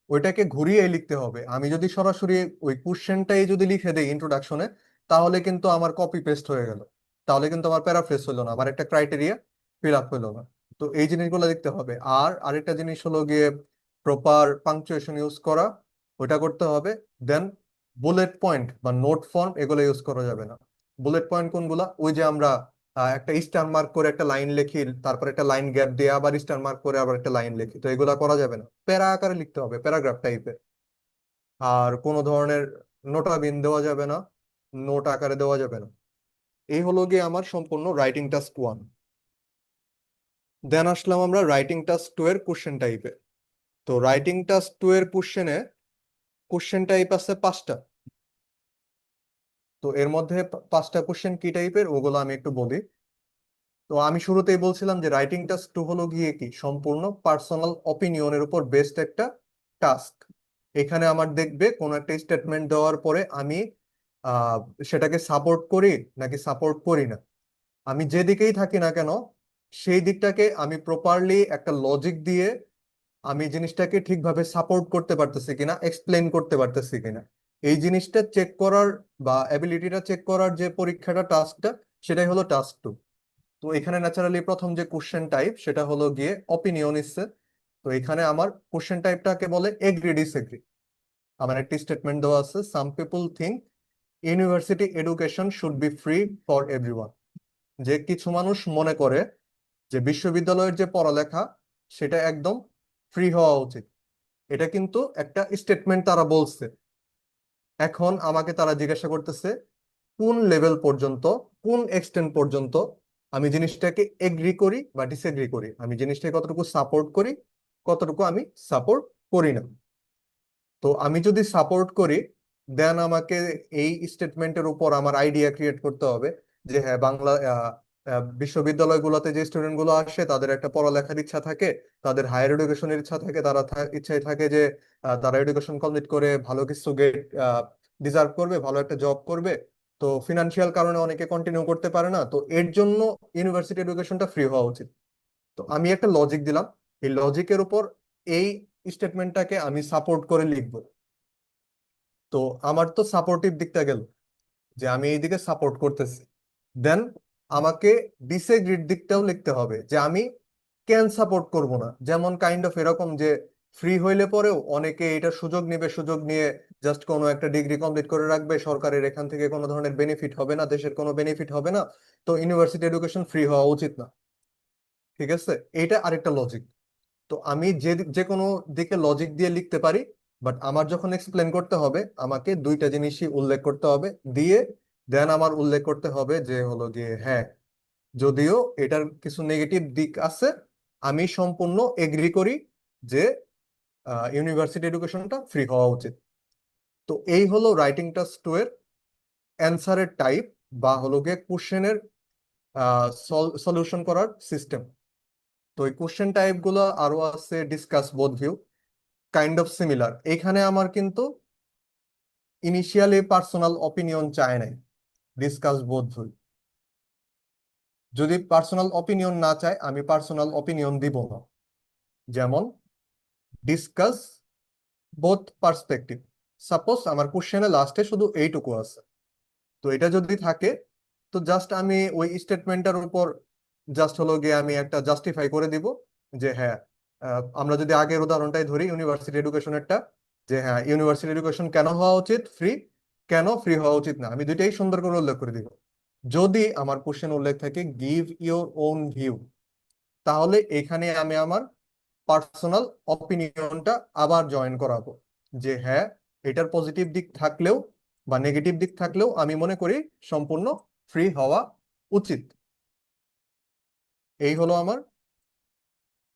ওইটাকে ঘুরিয়ে লিখতে হবে। আমি যদি সরাসরি ওই কোশ্চেনটাই যদি লিখে দেই ইন্ট্রোডাকশনে, তাহলে কিন্তু আমার কপি পেস্ট হয়ে গেল, তাহলে কিন্তু আমার প্যারাফ্রেজ হলো না। আমার একটা ক্রাইটেরিয়া ফিল আপ হইলো না। তো এই জিনিসগুলো দেখতে হবে। আর আরেকটা জিনিস হলো গিয়ে প্রপার পাংচুয়েশন ইউজ করা, ওটা করতে হবে। দেন বুলেট পয়েন্ট বা নোট ফর্ম এগুলো ইউজ করা যাবে না। বুলেট পয়েন্ট কোনগুলা? ওই যে আমরা একটা স্টার মার্ক করে একটা লাইন লিখি, তারপর একটা লাইন গ্যাপ দিয়ে আবার স্টার মার্ক করে আবার একটা লাইন লিখি, তো এগুলা করা যাবে না। প্যারা আকারে লিখতে হবে, প্যারাগ্রাফ টাইপের। আর কোনো ধরনের নোটা বিন দেওয়া যাবে না, নোট আকারে দেওয়া যাবে না। এই হলো গিয়ে আমার সম্পূর্ণ রাইটিং টাস্ক 1। দেন আসলাম আমরা রাইটিং টাস্ক 2 এর কোশ্চেন টাইপে। তো রাইটিং টাস্ক 2 এর কোশ্চেনে কোশ্চেন টাইপ আছে 5টা। তো এর মধ্যে 5টা কোশ্চেন কি টাইপের ওগুলো আমি একটু বলি। তো আমি শুরুতেই বলছিলাম যে রাইটিং টাস্ক 2 হলো গিয়ে কি সম্পূর্ণ পার্সোনাল অপিনিয়নের উপর বেসড একটা টাস্ক। এখানে আমার দেখবে কোন একটা স্টেটমেন্ট দেওয়ার পরে আমি আহ সেটাকে সাপোর্ট করি নাকি সাপোর্ট করি না। আমি যেদিকেই থাকি না কেন, সেই দিকটাকে আমি প্রপারলি একটা লজিক দিয়ে আমি জিনিসটাকে ঠিকভাবে সাপোর্ট করতে পারতেছি কিনা, এক্সপ্লেন করতে পারতেছি কিনা, এই জিনিসটা চেক করার বা অ্যাবিলিটিটা চেক করার যে পরীক্ষাটা, টাস্কটা, সেটাই হলো টাস্ক 2। তো এখানে ন্যাচারালি প্রথম যে কোশ্চেন টাইপ সেটা হলো গিয়ে অপিনিয়ন ইসছে। তো এখানে আমার কোশ্চেন টাইপটাকে বলে এগ্রি ডিসএগ্রি। আমার একটি স্টেটমেন্ট দেওয়া আছে, some people think university education should be free for everyone. যে কিছু মানুষ মনে করে যে বিশ্ববিদ্যালয়ের যে পড়ালেখা সেটা একদম ফ্রি হওয়া উচিত। এটা কিন্তু একটা স্টেটমেন্ট তারা বলছে। এখন আমাকে তারা জিজ্ঞাসা করতেছে কোন লেভেল পর্যন্ত, কোন এক্সটেন্ট পর্যন্ত আমি জিনিসটাকে এগ্রি করি বা ডিসএগ্রি করি, আমি জিনিসটাকে কতটুকু সাপোর্ট করি, কতটুকু আমি সাপোর্ট করি না। তো আমি যদি সাপোর্ট করি, দেন আমাকে এই স্টেটমেন্টের উপর আমার আইডিয়া ক্রিয়েট করতে হবে যে হ্যাঁ, বাংলা বিশ্ববিদ্যালয়গুলোতে যে স্টুডেন্ট গুলো আসে তাদের একটা পড়ালেখার ইচ্ছা থাকে, তাদের হায়ার এডুকেশনের ইচ্ছা থাকে, তারা ইচ্ছাই থাকে যে তারা এডুকেশন কমপ্লিট করে ভালো কিছু গেট ডিজার্ভ করবে, ভালো একটা জব করবে। তো ফিনান্সিয়াল কারণে অনেকে কন্টিনিউ করতে পারে না, তো এর জন্য ইউনিভার্সিটি এডুকেশনটা ফ্রি হওয়া উচিত। তো আমি একটা লজিক দিলাম, এই লজিকের উপর এই স্টেটমেন্টটাকে আমি সাপোর্ট করে লিখবো। তো আমার তো সাপোর্টিভ দিকটা গেল, যে আমি এইদিকে সাপোর্ট করতেছি। দেন আমাকে ডিসএগ্রিড দিকটাও লিখতে হবে, যে আমি কেন সাপোর্ট করব না। যেমন কাইন্ড অফ এরকম যে ফ্রি হইলে পরেও অনেকে এটা সুযোগ নিবে, সুযোগ নিয়ে জাস্ট কোনো একটা ডিগ্রি কমপ্লিট করে রাখবে, সরকারের এখান থেকে কোনো ধরনের বেনিফিট হবে না, দেশের কোনো বেনিফিট হবে না। তো ইউনিভার্সিটি এডুকেশন ফ্রি হওয়া উচিত না। ঠিক আছে, এইটা আরেকটা লজিক। তো আমি যে কোনো দিকে লজিক দিয়ে লিখতে পারি, বাট আমার যখন এক্সপ্লেন করতে হবে আমাকে দুইটা জিনিসই উল্লেখ করতে হবে। দিয়ে দেন আমার উল্লেখ করতে হবে যে হলো গিয়ে হ্যাঁ, যদিও এটার কিছু নেগেটিভ দিক আছে, আমি সম্পূর্ণ এগ্রি করি যে ইউনিভার্সিটি এডুকেশনটা ফ্রি হওয়া উচিত। তো এই হলো রাইটিং টাস্ক 2 এর অ্যান্সারের টাইপ, বা হলো গিয়ে কোশ্চেনের সলিউশন করার সিস্টেম। তো এই কোশ্চেন টাইপ গুলো আরো আছে, discuss both view, kind of similar. এখানে আমার কিন্তু ইনিশিয়ালি পার্সোনাল অপিনিয়ন চায় নাই, ডিসকাস বোথ ভিউ। যদি পার্সোনাল অপিনিয়ন না চায় আমি পার্সোনাল অপিনিয়ন দিব না। যেমন ডিসকাস বোথ পার্সপেক্টিভ। সাপোজ আমার কোশ্চেনে লাস্টে শুধু এইটুকু আছে, তো এটা যদি থাকে তো জাস্ট আমি ওই স্টেটমেন্টটার উপর জাস্ট হলো গিয়ে আমি একটা জাস্টিফাই করে দিব যে হ্যাঁ, আমরা যদি আগের উদাহরণটাই ধরি ইউনিভার্সিটি এডুকেশনেরটা, যে হ্যাঁ ইউনিভার্সিটি এডুকেশন কেন হওয়া উচিত ফ্রি, কেন ফ্রি হওয়া উচিত না, আমি দুইটাই সুন্দর করে উল্লেখ করে দিব। যদি আমার কোশ্চেন উল্লেখ থাকে গিভ ইওর ওন ভিউ, তাহলে এখানে আমি আমার পার্সোনাল অপিনিয়নটা আবার জয়েন করাবো, যে হ্যাঁ, এটার পজিটিভ দিক থাকলেও বা নেগেটিভ দিক থাকলেও আমি মনে করি সম্পূর্ণ ফ্রি হওয়া উচিত। এই হলো আমার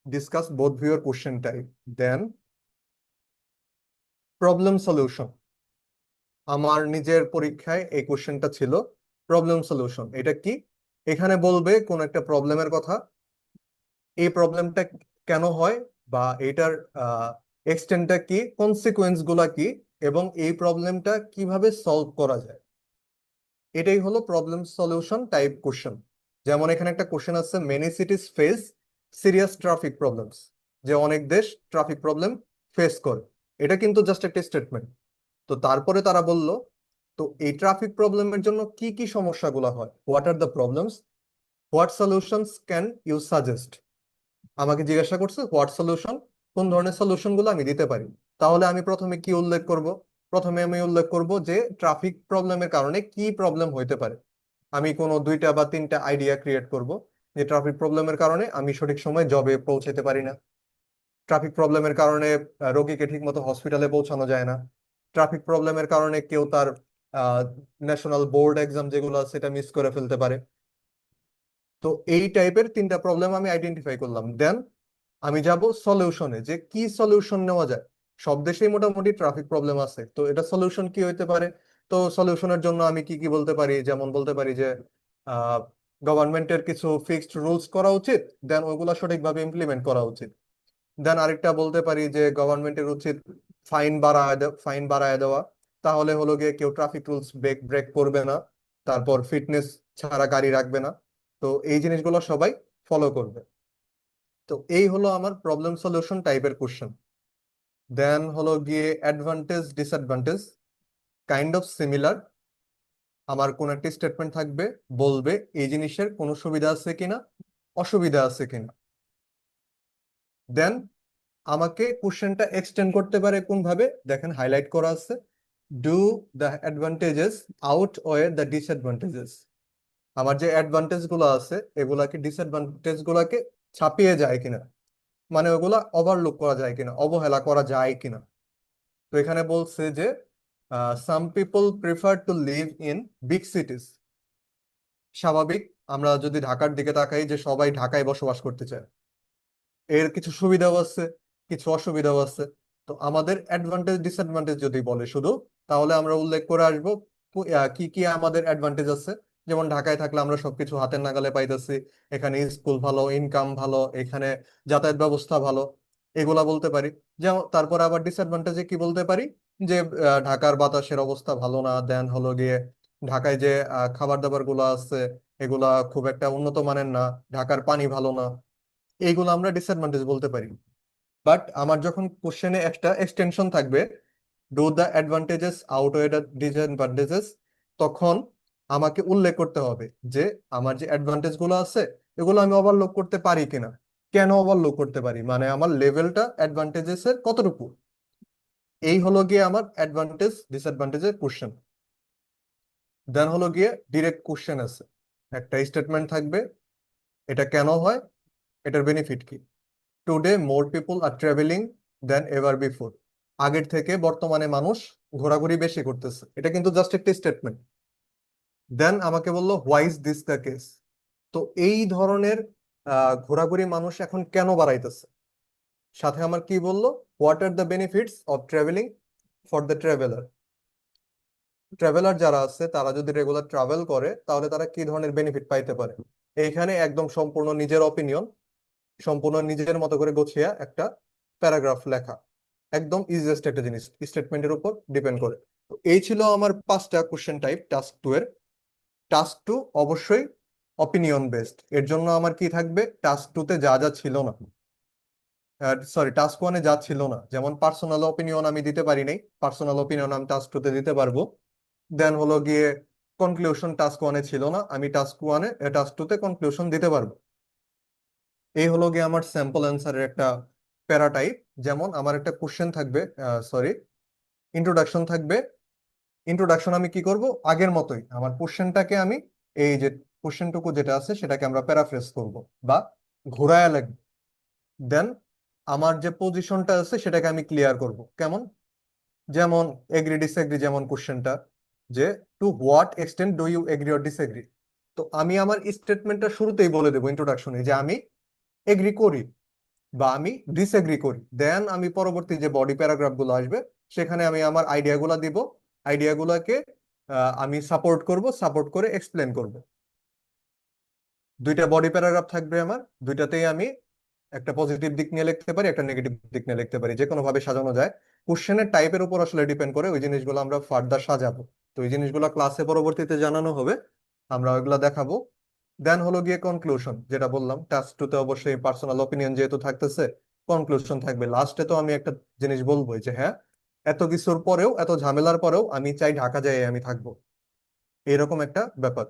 ডিসকাস বোথ ভিউর কোশ্চেন টাইপ। দেন প্রবলেম সলিউশন। আমার নিজের পরীক্ষায় এই কোশ্চেনটা ছিল প্রবলেম সলিউশন। এটা কি? এখানে বলবে কোন একটা প্রবলেমের কথা, এই প্রবলেমটা কেন হয়, বা এটার এক্সটেন্টটা কি, কনসিকুয়েন্স গুলা কি, এবং এই প্রবলেমটা কিভাবে সলভ করা যায়। এটাই হলো প্রবলেম সলিউশন টাইপ কোশ্চেন। যেমন এখানে একটা কোশ্চেন আছে, many সিটিজ face serious traffic problems, যে অনেক দেশ ট্রাফিক প্রবলেম ফেস করে। এটা কিন্তু জাস্ট একটা স্টেটমেন্ট। তো তারপরে তারা বলল, তো এই ট্রাফিক প্রবলেমের জন্য কি কি সমস্যাগুলো হয়, what are the problems, what solutions can you suggest, আমাকে জিজ্ঞাসা করছে হোয়াট সলিউশন, কোন ধরনের সলিউশন গুলো আমি দিতে পারি। তাহলে আমি প্রথমে কি উল্লেখ করব? প্রথমে আমি উল্লেখ করব যে ট্রাফিক প্রবলেমের কারণে কি প্রবলেম হইতে পারে। আমি কোনো দুইটা বা তিনটা আইডিয়া ক্রিয়েট করব যে ট্রাফিক প্রবলেমের কারণে আমি সঠিক সময়ে জবে পৌঁছাতে পারি না। ট্রাফিক প্রবলেমের কারণে রোগীকে ঠিক মতো হসপিটালে পৌঁছানো যায় না। ট্রাফিক প্রবলেমের কারণে কেউ তার ন্যাশনাল বোর্ড এক্সাম যেগুলো আছে সেটা মিস করে ফেলতে পারে। তো এই টাইপের তিনটা প্রবলেম আমি আইডেন্টিফাই করলাম। দেন আমি যাব সলিউশনে, যে কি সলিউশন নেওয়া যায়। সব দেশেই মোটামুটি ট্রাফিক প্রবলেম আছে, তো এটা সলিউশন কি হইতে পারে? তো সলিউশনের জন্য আমি কি কি বলতে পারি, যেমন বলতে পারি যে গভর্নমেন্টের কিছু ফিক্সড রুলস করা উচিত, দেন ওইগুলা সঠিকভাবে ইমপ্লিমেন্ট করা উচিত। দেন আরেকটা বলতে পারি যে গভর্নমেন্টের উচিত ফাইন বাড়ায় দেওয়া, তাহলে হলো গিয়ে কেউ ট্রাফিক রুলস ব্রেক ব্রেক করবে না, তারপর ফিটনেস ছাড়া গাড়ি রাখবে না। তো এই জিনিসগুলো সবাই ফলো করবে। তো এই হলো আমার প্রবলেম সলিউশন টাইপের কোশ্চেন। দেন হলো গিয়ে advantage disadvantage, kind of similar. আমার কোন একটা স্টেটমেন্ট থাকবে, বলবে এই জিনিসের কোনো সুবিধা আছে কিনা, অসুবিধা আছে কিনা। দেন আমাকে কোশ্চেনটা এক্সটেন্ড করতে পারে কোন ভাবে, দেখেন হাইলাইট করা আছে, do the advantages outweigh the disadvantages. আমার যে অ্যাডভান্টেজ গুলো আছে এগুলাকে ডিসঅ্যাডভান্টেজ গুলাকে ছাপিয়ে যায় কিনা, মানে ওগুলা ওভারলুক করা যায় কিনা, অবহেলা করা যায় কিনা। তো এখানে বলছে যে some people prefer to live in big সিটিজ। স্বাভাবিক, আমরা যদি ঢাকার দিকে তাকাই যে সবাই ঢাকায় বসবাস করতে চায়। এর কিছু সুবিধাও আছে, কিছু অসুবিধাও আছে। তো আমাদের অ্যাডভান্টেজ ডিসঅ্যাডভান্টেজ যদি বলে শুধু, তাহলে আমরা উল্লেখ করে আসবো কি কি আমাদের অ্যাডভান্টেজ আছে। যেমন ঢাকায় থাকলে আমরা সবকিছু হাতের নাগালে পাইতেছি, এখানে স্কুল ভালো, ইনকাম ভালো, এখানে যাতায়াত ব্যবস্থা ভালো, এগুলা বলতে পারি। যেমন তারপর আবার ডিসঅ্যাডভান্টেজে কি বলতে পারি, যে ঢাকার বাতাসের অবস্থা ভালো না, দেন হলো গিয়ে ঢাকায় যে খাবার দাবার গুলো আছে এগুলা খুব একটা উন্নত মানের না, ঢাকার পানি ভালো না, এইগুলো আমরা ডিসঅ্যাডভান্টেজ বলতে পারি। বাট আমার যখন কোশ্চেনে একটা এক্সটেনশন থাকবে, do the advantages outweigh the disadvantages, তখন আমাকে উল্লেখ করতে হবে যে আমার যে অ্যাডভান্টেজ গুলো আছে এগুলো আমি ওভারলোক করতে পারি কিনা, কেন ওভারলোক করতে পারি, মানে আমার লেভেলটা অ্যাডভান্টেজেস এর কতটুকু। এই হলো গিয়ে আমার অ্যাডভান্টেজ ডিসঅ্যাডভান্টেজের কোশ্চেন। দেন হলো গিয়ে ডিরেক্ট কোশ্চেন আছে, একটা স্টেটমেন্ট থাকবে, এটা কেন হয়, এটার বেনিফিট কি। Today more people are travelling than ever before, আগের থেকে বর্তমানে মানুষ ঘোরাঘুরি বেশি করতেছে, এটা কিন্তু জাস্ট একটা স্টেটমেন্ট। দেন আমাকে বললো why is this the case, তো এই ধরনের ঘোরাঘুরি মানুষ এখন কেন বাড়াইতেছে। সাথে আমার কি বললো, what are the benefits of travelling for the traveller, traveller যারা আছে তারা যদি রেগুলার ট্রাভেল করে তাহলে তারা কি ধরনের বেনিফিট পাইতে পারে। এইখানে একদম সম্পূর্ণ নিজের অপিনিয়ন, সম্পূর্ণ নিজের মতো করে গোছিয়া একটা প্যারাগ্রাফ লেখা, একদম ইজিয়েস্ট একটা জিনিস, স্টেটমেন্টের উপর ডিপেন্ড করে। তো এই ছিল আমার 5টা কোশ্চেন টাইপ টাস্ক টু এর। টাস্ক টু অবশ্যই অপিনিয়ন বেসড, এর জন্য আমার কি থাকবে, টাস্ক টু তে যা যা ছিল না, সরি টাস্ক ওয়ানে যা ছিল না, যেমন পার্সোনাল অপিনিয়ন আমি দিতে পারি নাই, পার্সোনাল অপিনিয়ন আমি টাস্ক টু তে দিতে পারবো। দেন হলো গিয়ে কনক্লুশন টাস্ক ওয়ানে ছিল না, আমি টাস্ক টু তে কনক্লুশন দিতে পারবো। এই হলো গিয়ে আমার স্যাম্পল অ্যান্সারের একটা প্যারাটাইপ। যেমন আমার একটা কোশ্চেন থাকবে, সরি ইন্ট্রোডাকশন থাকবে। ইন্ট্রোডাকশন আমি কি করব, আগের মতোই আমার কোশ্চেনটাকে আমি, এই যে কোশ্চেনটুকু যেটা আছে সেটাকে আমরা প্যারাফ্রেজ করব বা ঘোরায় লিখব। দেন আমার যে পজিশনটা আছে সেটাকে আমি ক্লিয়ার করব, কেমন, যেমন এগ্রি ডিসএগ্রি, যেমন কোশ্চেনটা যে to what extent do you agree or disagree. তো আমি আমার স্টেটমেন্টটা শুরুতেই বলে দেবো ইন্ট্রোডাকশনে যে আমি এগ্রি করি বা আমি ডিসএগ্রি করি। দেন আমি পরবর্তী যে বডি প্যারাগ্রাফ গুলো আসবে সেখানে আমি আমার আইডিয়াগুলো দিব, আইডিয়াগুলোকে আমি সাপোর্ট করব, সাপোর্ট করে এক্সপ্লেন করব। দুইটা বডি প্যারাগ্রাফ থাকবে আমার, দুইটাতেই আমি একটা পজিটিভ দিক নিয়ে লিখতে পারি, একটা নেগেটিভ দিক নিয়ে লিখতে পারি, যে কোনো ভাবে সাজানো যায়। কোশ্চেনের টাইপের উপর আসলে ডিপেন্ড করে ওই জিনিসগুলো আমরা ফার্দার সাজাবো। তো এই জিনিসগুলো ক্লাসে পরবর্তীতে জানানো হবে, আমরা ওইগুলা দেখাবো। দেন হলো গিয়ে কনক্লুশন, যেটা বললাম টাস্ক টু তে অবশ্যই পার্সোনাল অপিনিয়ন যেহেতু থাকতেছে, কনক্লুশন থাকবে। লাস্টে তো আমি একটা জিনিস বলবো যে হ্যাঁ, এত কিছুর পরেও, এত ঝামেলার পরেও আমি চাই ঢাকা যাই আমি থাকবো, এরকম একটা ব্যাপার।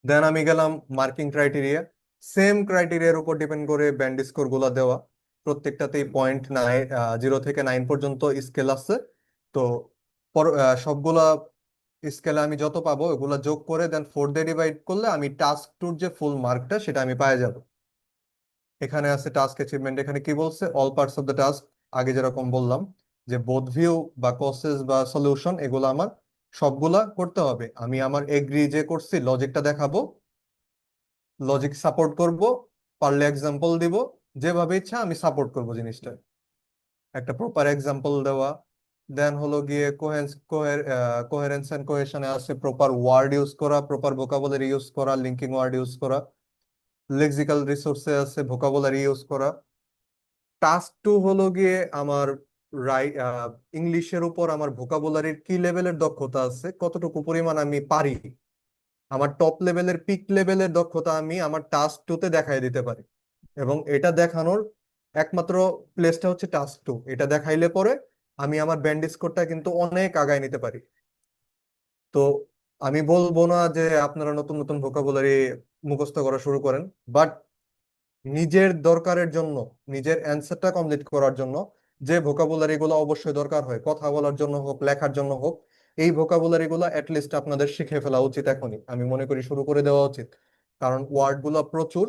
দেন আমি গেলাম মার্কিং ক্রাইটেরিয়া। সেম ক্রাইটেরিয়ার উপর ডিপেন্ড করে ব্যান্ড স্কোর গুলা দেওয়া। প্রত্যেকটাতেই 0 থেকে 9 পর্যন্ত স্কেল আছে। তো সবগুলা স্কেলে আমি যত পাবো ওগুলা যোগ করে দেন 4 দিয়ে ডিভাইড করলে আমি টাস্ক টুর যে ফুল মার্কটা সেটা আমি পাই যাব। এখানে আছে টাস্ক অ্যাচিভমেন্ট, এখানে কি বলছে, all parts of the task. আগে যেরকম বললাম যে বোধ ভিউ বা কসেস বা সলিউশন এগুলো আমার সবগুলা করতে হবে। আমি আমার এগ্রি যে করছি লজিকটা দেখাবো, লজিক সাপোর্ট করব, পারলে এক্সাম্পল দিব, যেভাবে ইচ্ছা আমি সাপোর্ট করব জিনিসটা, একটা প্রপার এক্সাম্পল দেওয়া। দেন হলো গিয়ে কোহেরেন্স এন্ড কোহেশনে আছে প্রপার ওয়ার্ড ইউজ করা, প্রপার ভোকাবুলারি ইউজ করা, লিঙ্কিং ওয়ার্ড ইউজ করা। লেক্সিক্যাল রিসোর্সে আছে ভোকাবুলারি ইউজ করা। টাস্ক টু হলো গিয়ে আমার ইংলিশের উপর আমার ভোকাবুলারির কি লেভেলের দক্ষতা আছে, কতটুকু পরিমাণ আমি পারি, আমার টপ লেভেলের পিক লেভেলের দক্ষতা আমি আমার টাস্ক টুতে দেখাই দিতে পারি। এবং এটা দেখানোর একমাত্র প্লেসটা হচ্ছে টাস্ক টু। এটা দেখাইলে পরে আমি আমার ব্যান্ড স্কোরটা কিন্তু অনেক আগায় নিতে পারি। তো আমি বলবো না যে আপনারা নতুন নতুন ভোকাবুলারি মুখস্থ করা শুরু করেন, বাট নিজের দরকারের জন্য, নিজের অ্যান্সারটা কমপ্লিট করার জন্য যে ভোকাবুলারি গুলো অবশ্যই দরকার হয়, কথা বলার জন্য হোক, লেখার জন্য হোক, এই ভোকাবুলারি গুলো অ্যাটলিস্ট আপনাদের শিখে ফেলা উচিত এখনই, আমি মনে করি শুরু করে দেওয়া উচিত। কারণ ওয়ার্ড গুলো প্রচুর,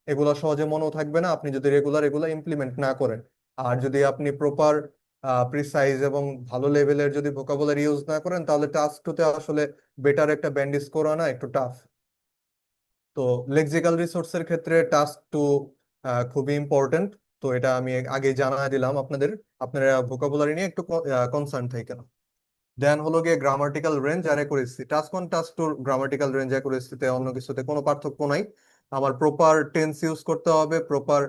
এগুলো সহজে মনেও থাকবে না আপনি যদি রেগুলার এগুলো ইমপ্লিমেন্ট না করেন। আর যদি আপনি প্রপার প্রিসাইজ এবং ভালো লেভেলের যদি ভোকাবুলারি ইউজ না করেন, তাহলে টাস্ক টুতে আসলে বেটার একটা ব্যান্ড স্কোর আনা একটু টাফ। তো লেক্সিক্যাল রিসোর্সের ক্ষেত্রে টাস্ক টু খুবই ইম্পর্টেন্ট। তো এটা আমি আগে জানাই দিলাম আপনাদের, আপনারা ভোকাবুলারি নিয়ে একটু কনসার্ন থাকেন। দেন হলো গিয়ে গ্রামাটিক্যাল রেঞ্জ আর অ্যাকুরেসি। টাস্ক ওয়ান টাস্ক টুর গ্রামাটিক্যাল রেঞ্জ অ্যাকুরেসিতে অন্য কিছুতে কোনো পার্থক্য নাই। আমার প্রপার টেন্স ইউজ করতে হবে, proper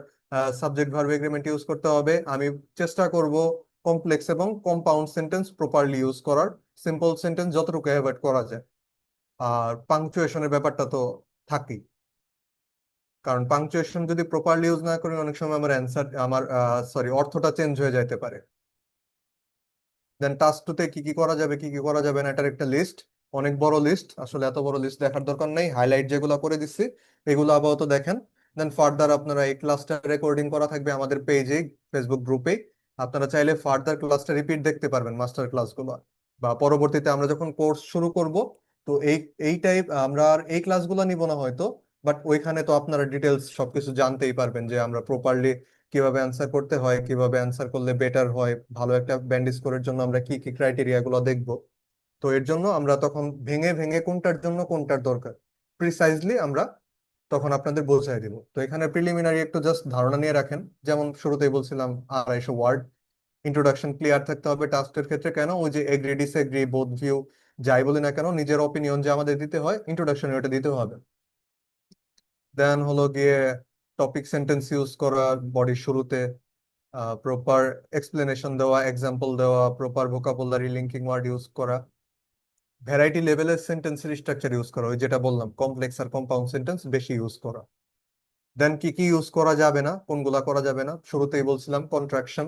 subject verb agreement use করতে হবে। আমি চেষ্টা করব কমপ্লেক্স এবং কম্পাউন্ড সেন্টেন্স প্রপারলি ইউজ করার, সিম্পল সেন্টেন্স যতটুকু অ্যাভয়েড করা যায়। আর পাংচুয়েশনের ব্যাপারটা তো থাকেই, কারণ পাংচুয়েশন যদি প্রপারলি ইউজ না করি অনেক সময় আমার অ্যান্সার, আমার অর্থটা চেঞ্জ হয়ে যাইতে পারে। দেন টাস্ক টুতে কি কি করা যাবে কি কি করা যাবে না এটার একটা লিস্ট, অনেক বড় লিস্ট, আসলে এত বড় লিস্ট দেখার দরকার নেই, হাইলাইট যেগুলো করে দিচ্ছি এগুলো আপাতত দেখেন। দেন ফার্দার আপনারা এই ক্লাসটা রেকর্ডিং করা থাকবে আমাদের পেজে, ফেসবুক গ্রুপে। আপনারা চাইলে ফার্দার ক্লাসটা রিপিট দেখতে পারবেন, মাস্টার ক্লাসগুলো, বা পরবর্তীতে আমরা যখন কোর্স শুরু করব, তো এই টাইপ আমরা আর এই ক্লাসগুলো নিব না হয়তো, বাট ওইখানে তো আপনারা ডিটেলস সবকিছু জানতেই পারবেন যে আমরা প্রপারলি কিভাবে অ্যান্সার করতে হয়, কিভাবে অ্যান্সার করলে বেটার হয়, ভালো একটা ব্যান্ড স্কোরের জন্য আমরা কি কি ক্রাইটেরিয়া গুলো দেখবো। তো এর জন্য আমরা তখন ভেঙে ভেঙে কোনটার জন্য কোনটার দরকার প্রিসাইজলি আমরা তখন আপনাদের বোঝাই দিব। তো এখানে প্রিলিমিনারি একটু জাস্ট ধারণা নিয়ে রাখেন। যেমন শুরুতেই বলছিলাম 250 ওয়ার্ড ইন্ট্রোডাকশন ক্লিয়ার থাকতে হবে টাস্কের ক্ষেত্রে। কেন, ওই যে এগ্রি ডিসএগ্রি বোথ ভিউ যাই বলি না কেন, নিজের অপিনিয়ন যে আমাদের দিতে হয় ইন্ট্রোডাকশনে ওটা দিতে হবে। দেন হলো গিয়ে টপিক সেন্টেন্স ইউজ করা বডির শুরুতে, প্রপার এক্সপ্লেনেশন দেওয়া, এক্সাম্পল দেওয়া, proper vocabulary linking word use করা, ভ্যারাইটি লেভেলের সেন্টেন্সের স্ট্রাকচার ইউজ করা, ওই যেটা বললাম কমপ্লেক্স আর কম্পাউন্ড সেন্টেন্স বেশি ইউজ করা। দেন কি কি ইউজ করা যাবে না, কোনগুলা করা যাবে না, শুরুতেই বলছিলাম কন্ট্রাকশন।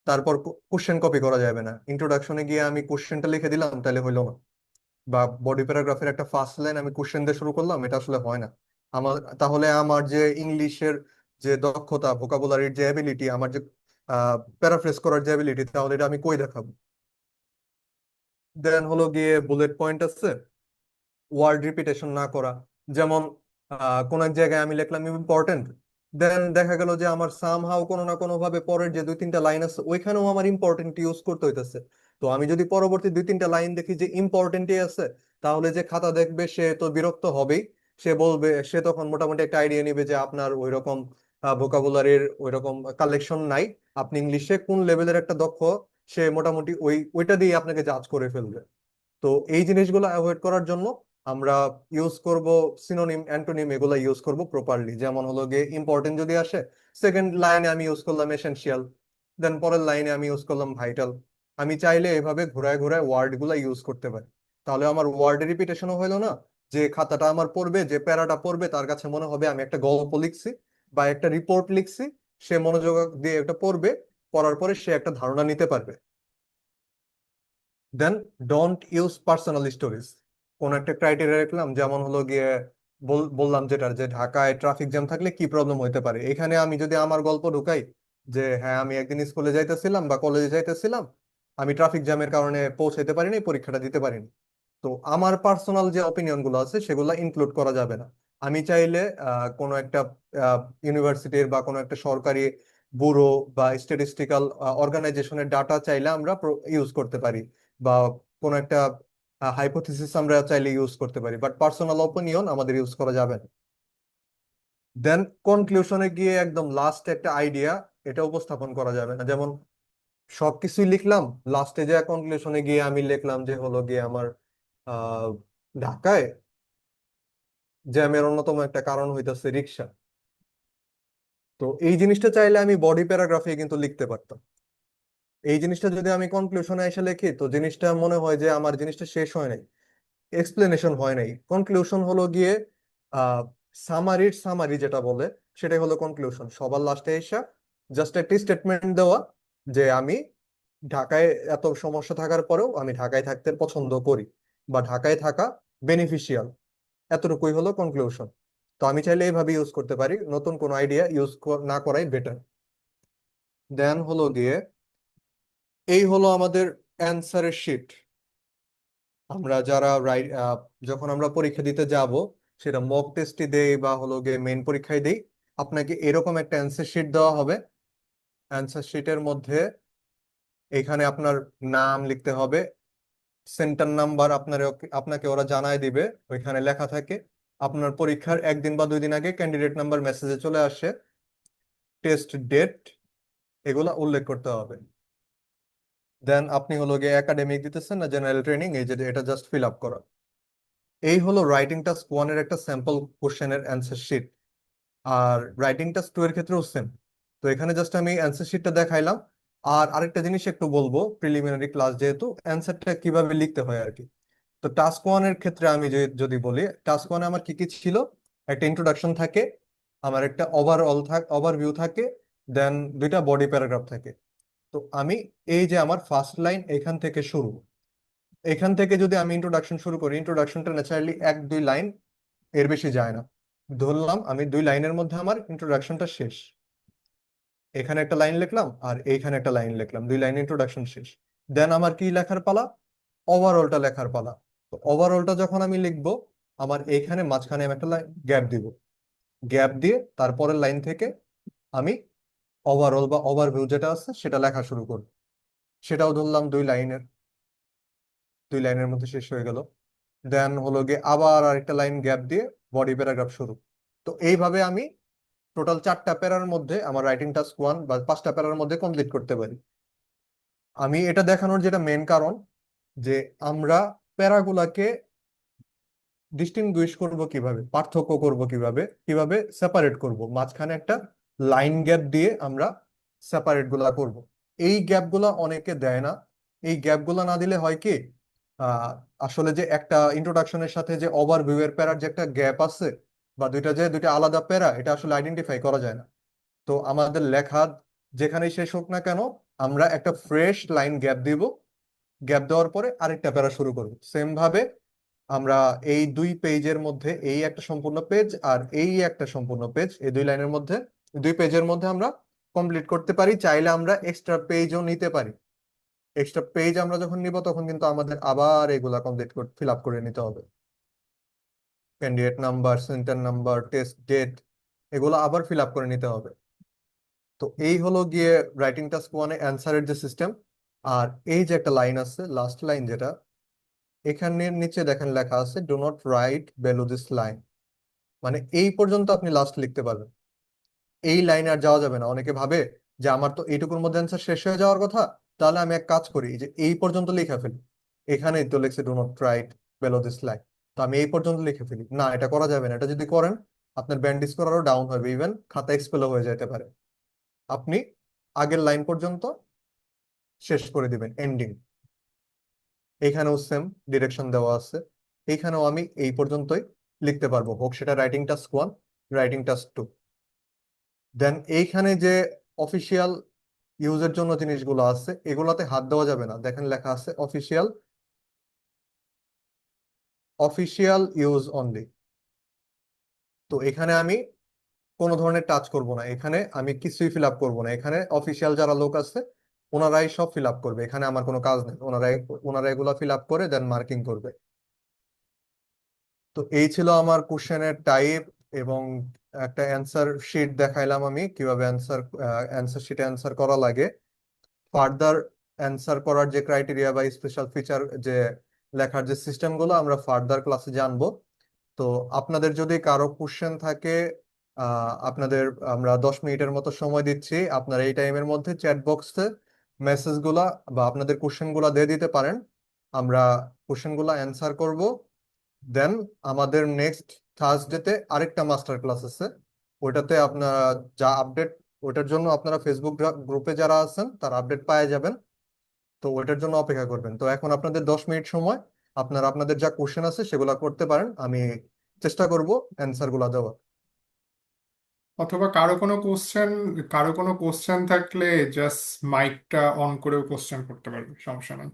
তারপর কোশ্চেন কপি করা যাবে না। ইন্ট্রোডাকশনে গিয়ে আমি কোশ্চেনটা লিখে দিলাম তাহলে হইলো না, বা বডি প্যারাগ্রাফের একটা ফার্স্ট লাইন আমি কোশ্চেন দিয়ে শুরু করলাম, এটা আসলে হয় না আমার। তাহলে আমার যে ইংলিশের যে দক্ষতা, ভোকাবুলারির যে অ্যাবিলিটি, আমার যে প্যারাফ্রেজ করার যে অ্যাবিলিটি, তাহলে এটা আমি কই দেখাবো। দেন হলো গিয়ে বুলেট পয়েন্ট আছে, ওয়ার্ড রিপিটেশন না করা। যেমন কোন এক জায়গায় আমি লিখলাম ইম্পর্টেন্ট, দেন দেখা গেল যে আমার সামহাও কোনো না কোনো ভাবে পরের যে 2-3টা লাইন আছে ওইখানেও আমার ইম্পর্টেন্ট ইউজ করতে হইতেছে। তো আমি যদি পরবর্তী 2-3টা লাইন দেখি যে ইম্পর্টেন্টই আছে, তাহলে যে খাতা দেখবে সে তো বিরক্ত হবেই। সে বলবে, সে তখন মোটামুটি একটা আইডিয়া নিবে যে আপনার ওইরকম ভোকাবুলারির ওইরকম কালেকশন নাই, আপনি ইংলিশে কোন লেভেলের একটা দক্ষ, সে মোটামুটি ওইটা দিয়ে আপনাকে জাজ করে ফেলবে। তো এই জিনিসগুলো অ্যাভয়েড করার জন্য আমরা ইউজ করব সিনোনিম অ্যান্টোনিম, এগুলো ইউজ করব প্রপারলি। যেমন হলো গিয়ে ইম্পর্টেন্ট যদি আসে, সেকেন্ড লাইনে আমি ইউজ করলাম এসেনশিয়াল, দেন পরের লাইনে আমি ইউজ করলাম ভাইটাল। আমি চাইলে এভাবে ঘোরায় ঘোরায় ওয়ার্ড গুলা ইউজ করতে পারি। তাহলে আমার ওয়ার্ড রিপিটেশনও হইলো না, যে খাতাটা আমার পড়বে, যে প্যারাটা পড়বে তার কাছে মনে হবে আমি একটা গল্প লিখছি বা একটা রিপোর্ট লিখছি। সে মনোযোগ দিয়ে এটা পড়বে, পড়ার পরে সে একটা ধারণা নিতে পারবে। Then don't use personal stories. কোন একটা ক্রাইটেরিয়া রাখলাম, যেমন হলো গিয়ে বললাম যেটা, যে ঢাকায় ট্রাফিক জ্যাম থাকলে কি প্রবলেম হতে পারে। এখানে আমি যদি আমার গল্প ঢুকাই যে হ্যাঁ আমি একদিন স্কুলে যাইতেছিলাম বা কলেজে যাইতেছিলাম, আমি ট্রাফিক জ্যামের কারণে পৌঁছাইতে পারিনি, পরীক্ষাটা দিতে পারিনি, তো আমার পার্সোনাল যে অপিনিয়ন গুলো আছে সেগুলো ইনক্লুড করা যাবে না। আমি চাইলে কোনো একটা ইউনিভার্সিটির বা কোনো একটা সরকারি ব্যুরো বা স্ট্যাটিস্টিক্যাল অর্গানাইজেশনের ডাটা চাইলে আমরা ইউজ করতে পারি, বা কোনো একটা হাইপোথিসিস আমরা চাইলে ইউজ করতে পারি, বাট পার্সোনাল অপিনিয়ন আমাদের ইউজ করা যাবে না। দেন কনক্লুশনে গিয়ে একদম লাস্ট একটা আইডিয়া, এটা উপস্থাপন করা যাবে না। যেমন সবকিছুই লিখলাম, লাস্টে যে কনক্লুশনে গিয়ে আমি লিখলাম যে হলো গিয়ে আমার আহ ঢাকায় জ্যামের অন্যতম একটা কারণ হইতেছে রিক্সা। তো এই জিনিসটা চাইলে আমি বডি প্যারাগ্রাফে কিন্তু লিখতে পারতাম। এই জিনিসটা যদি আমি কনক্লুশনে এসে লিখি, তো জিনিসটা মনে হয় যে আমার জিনিসটা শেষ হয় নাই, এক্সপ্লেনেশন হয় নাই। কনক্লুশন হলো গিয়ে আহ সামারির সামারি যেটা বলে, সেটাই হলো কনক্লুশন। সবার লাস্টে এসে জাস্ট একটি স্টেটমেন্ট দেওয়া যে আমি ঢাকায় এত সমস্যা থাকার পরেও আমি ঢাকায় থাকতে পছন্দ করি, বা ঢাকায় থাকা বেনিফিশিয়াল, এতটুকুই হলো কনক্লুশন। তো আমি চাইলে এইভাবে ইউজ করতে পারি, নতুন কোনো আইডিয়া ইউজ না করাই বেটার। দেন হলো গিয়ে এই হলো আমাদের অ্যান্সারের শিট। আমরা যারা যখন আমরা পরীক্ষা দিতে যাব, সেটা মক টেস্টই দেই বা হলো গিয়ে মেইন পরীক্ষায় দেই, আপনাকে এরকম একটা অ্যান্সার শিট দেওয়া হবে। অ্যান্সার শিটের মধ্যে এখানে আপনার নাম লিখতে হবে, সেন্টার নাম্বার আপনাকে ওরা জানায় দিবে, ওইখানে লেখা থাকে। আপনার পরীক্ষার একদিন বা 2 দিন আগে ক্যান্ডিডেট নাম্বার মেসেজে চলে আসে, টেস্ট ডেট, এগুলা উল্লেখ করতে হবে। দেন আপনি হলো গিয়ে একাডেমিক দিতেছেন না জেনারেল ট্রেনিং, এই যে এটা জাস্ট ফিল আপ করা। এই হলো রাইটিং টাস্ক 1 এর একটা স্যাম্পল কোশ্চেনের অ্যান্সার শিট। আর রাইটিং টাস্ক 2 এর ক্ষেত্রেও সেম। তো এখানে জাস্ট আমি অ্যান্সার শিটটা দেখাইলাম। আর আরেকটা জিনিস একটু বলবো, প্রিলিমিনারি ক্লাস যেহেতু, অ্যান্সারটা কিভাবে লিখতে হয় আর কি। তো টাস্ক 1 এর ক্ষেত্রে আমি যদি বলি, টাস্ক 1 আমার কি কি ছিল, একটা ইন্ট্রোডাকশন থাকে, আমার একটা ওভারভিউ থাকে, দেন 2টা বডি প্যারাগ্রাফ থাকে। তো আমি এই যে আমার ফার্স্ট লাইন এখান থেকে শুরু, এখান থেকে যদি আমি ইন্ট্রোডাকশন শুরু করি, ইন্ট্রোডাকশনটা ন্যাচারালি 1-2 লাইন, এর বেশি যায় না। ধরলাম আমি 2 লাইনের মধ্যে আমার ইন্ট্রোডাকশনটা শেষ, এখানে একটা লাইন লিখলাম আর এইখানে একটা লাইন লিখলাম, 2 লাইন ইন্ট্রোডাকশন শেষ। দেন আমার কি লেখার পালা, ওভারঅলটা লেখার পালা। তো ওভারঅলটা যখন আমি লিখবো, আমার এইখানে মাঝখানে আমি একটা গ্যাপ দিব, গ্যাপ দিয়ে তারপরের লাইন থেকে আমি ওভারঅল বা ওভারভিউ যেটা আছে সেটা লেখা শুরু করব। সেটাও ধরলাম 2 লাইনের, 2 লাইনের মধ্যে শেষ হয়ে গেল। দেন হলো গিয়ে আবার আরেকটা লাইন গ্যাপ দিয়ে বডি প্যারাগ্রাফ শুরু। তো এইভাবে আমি টোটাল 4টা প্যারার মধ্যে আমার রাইটিং টাস্ক 1 বা 5টা প্যারার মধ্যে কমপ্লিট করতে পারি। আমি এটা দেখানোর যেটা মেন কারণ, যে আমরা প্যারাগুলাকে ডিস্টিংগুইশ করব কিভাবে, পার্থক্য করব কিভাবে, কিভাবে সেপারেট করব, মাঝখানে একটা লাইন গ্যাপ দিয়ে আমরা সেপারেট গুলা করব। এই গ্যাপ গুলা অনেকে দেয় না। এই গ্যাপ গুলা না দিলে হয় কি, আহ আসলে যে একটা ইন্ট্রোডাকশনের সাথে যে ওভারভিউ এর প্যারার যে একটা গ্যাপ আছে, বা দুইটা আলাদা প্যারা, এটা আসলে আইডেন্টিফাই করা যায় না। তো আমাদের লেখা যেখানেই শেষ হোক না কেন, আমরা একটা ফ্রেশ লাইন গ্যাপ দিব, গ্যাপ দেওয়ার পরে আরেকটা প্যারা শুরু করব। সেম ভাবে আমরা এই 2 পেজের মধ্যে, এই একটা সম্পূর্ণ পেজ আর এই একটা সম্পূর্ণ পেজ, এই 2 লাইনের মধ্যে, 2 পেজের মধ্যে আমরা কমপ্লিট করতে পারি। চাইলে আমরা এক্সট্রা পেজও নিতে পারি। এক্সট্রা পেজ আমরা যখন নিব, তখন কিন্তু আমাদের আবার এগুলা কমপ্লিট করে ফিল আপ করে নিতে হবে, candidate number, centre number, test date, এগুলো আবার ফিল আপ করে নিতে হবে। তো এই হলো গিয়ে রাইটিং টাস্ক 1 এ অ্যান্সারের যে সিস্টেম। আর এই যে একটা লাইন আছে, লাস্ট লাইন যেটা, এখানে নিচে দেখেন লেখা আছে do not write below this line, মানে এই পর্যন্ত আপনি লাস্ট লিখতে পারবেন, এই লাইনে আর যাওয়া যাবে না। অনেকে ভাবে যে আমার তো এইটুকুর মধ্যে অ্যান্সার শেষ হয়ে যাওয়ার কথা, তাহলে আমি এক কাজ করি যে এই পর্যন্ত লিখে ফেলি। এখানেই তো লিখছে do not write below this line, তো আমি এই পর্যন্ত লিখে ফেলি। না, এটা করা যাবে না। এটা যদি করেন, আপনার ব্যান্ড স্কোর আরো ডাউন হবে, ইভেন খাতা এক্সপেলও হয়ে যেতে পারে। আপনি আগের লাইন পর্যন্ত শেষ করে দিবেন, এন্ডিং। এইখানেও সেম ডিরেকশন দেওয়া আছে, এইখানেও আমি এই পর্যন্তই লিখতে পারবো, হোক সেটা রাইটিং টাস্ক 1, রাইটিং টাস্ক 2। দেন এইখানে যে অফিসিয়াল ইউজের জন্য জিনিসগুলো আছে, এগুলাতে হাত দেওয়া যাবে না। দেখেন লেখা আছে অফিসিয়াল অফিসিয়াল ইউজ অনলি। তো এখানে আমি কোনো ধরনের টাচ করব না, এখানে আমি কিছুই ফিল আপ করবো না, এখানে অফিসিয়াল যারা লোক আছে ওনারাই সব ফিল আপ করবে, এখানে আমার কোনো কাজ নেই, ওনারাই ওনারা এগুলা ফিল আপ করে দেন মার্কিং করবে। তো এই ছিল আমার কোশ্চেনের টাইপ, এবং একটা অ্যান্সার শিট দেখাইলাম আমি কিভাবে অ্যান্সার শিটে অ্যান্সার করা লাগে। ফার্দার অ্যান্সার করার যে ক্রাইটেরিয়া বা স্পেশাল ফিচার, যে লেখার যে সিস্টেম গুলো আমরা ফার্দার ক্লাসে জানবো। তো আপনাদের যদি কারো কোশ্চেন থাকে, আপনাদের আমরা 10 মিনিটের মতো সময় দিচ্ছি, আপনারা এই টাইমের মধ্যে চ্যাট বক্সে মেসেজ গুলা বা আপনাদের কোশ্চেন গুলা দিয়ে দিতে পারেন, আমরা কোশ্চেন গুলা অ্যান্সার করব। দেন আমাদের নেক্সট থার্সডেতে আরেকটা মাস্টার ক্লাস আছে, ওইটাতে আপনারা যা আপডেট, ওইটার জন্য আপনারা ফেসবুক গ্রুপে যারা আছেন তার আপডেট পেয়ে যাবেন। তো ওইটার জন্য অপেক্ষা করবেন। তো এখন আপনাদের 10 মিনিট সময়, আপনারা আপনাদের যা কোশ্চেন আছে সেগুলো করতে পারেন, আমি চেষ্টা করব অ্যান্সার গুলা দেওয়ার।
অথবা কারো কোনো কোশ্চেন থাকলে জাস্ট মাইকটা অন করেও কোশ্চেন করতে পারবে, সমস্যা নাই।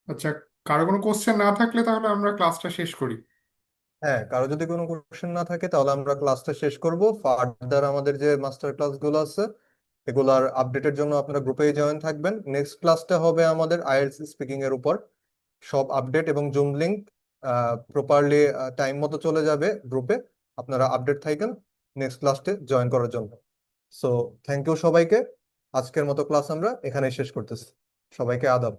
আচ্ছা, কারো কোনো কোশ্চেন না থাকলে তাহলে আমরা ক্লাসটা শেষ করি।
হ্যাঁ, কারো যদি কোনো কোশ্চেন না থাকে তাহলে আমরা ক্লাসটা শেষ করব। ফার্দার আমাদের যে মাস্টার ক্লাস গুলো আছে এগুলার আপডেটের জন্য আপনারা গ্রুপে জয়েন থাকবেন। নেক্সট ক্লাসটা হবে আমাদের আইএলটিএস স্পিকিং এর উপর। সব আপডেট এবং জুম লিংক প্রপারলি টাইম মতো চলে যাবে গ্রুপে, আপনারা আপডেট থাকেন নেক্সট ক্লাসে জয়েন করার জন্য। সো থ্যাংক ইউ সবাইকে। আজকের মতো ক্লাস আমরা এখানেই শেষ করতেছি। সবাইকে আদাব।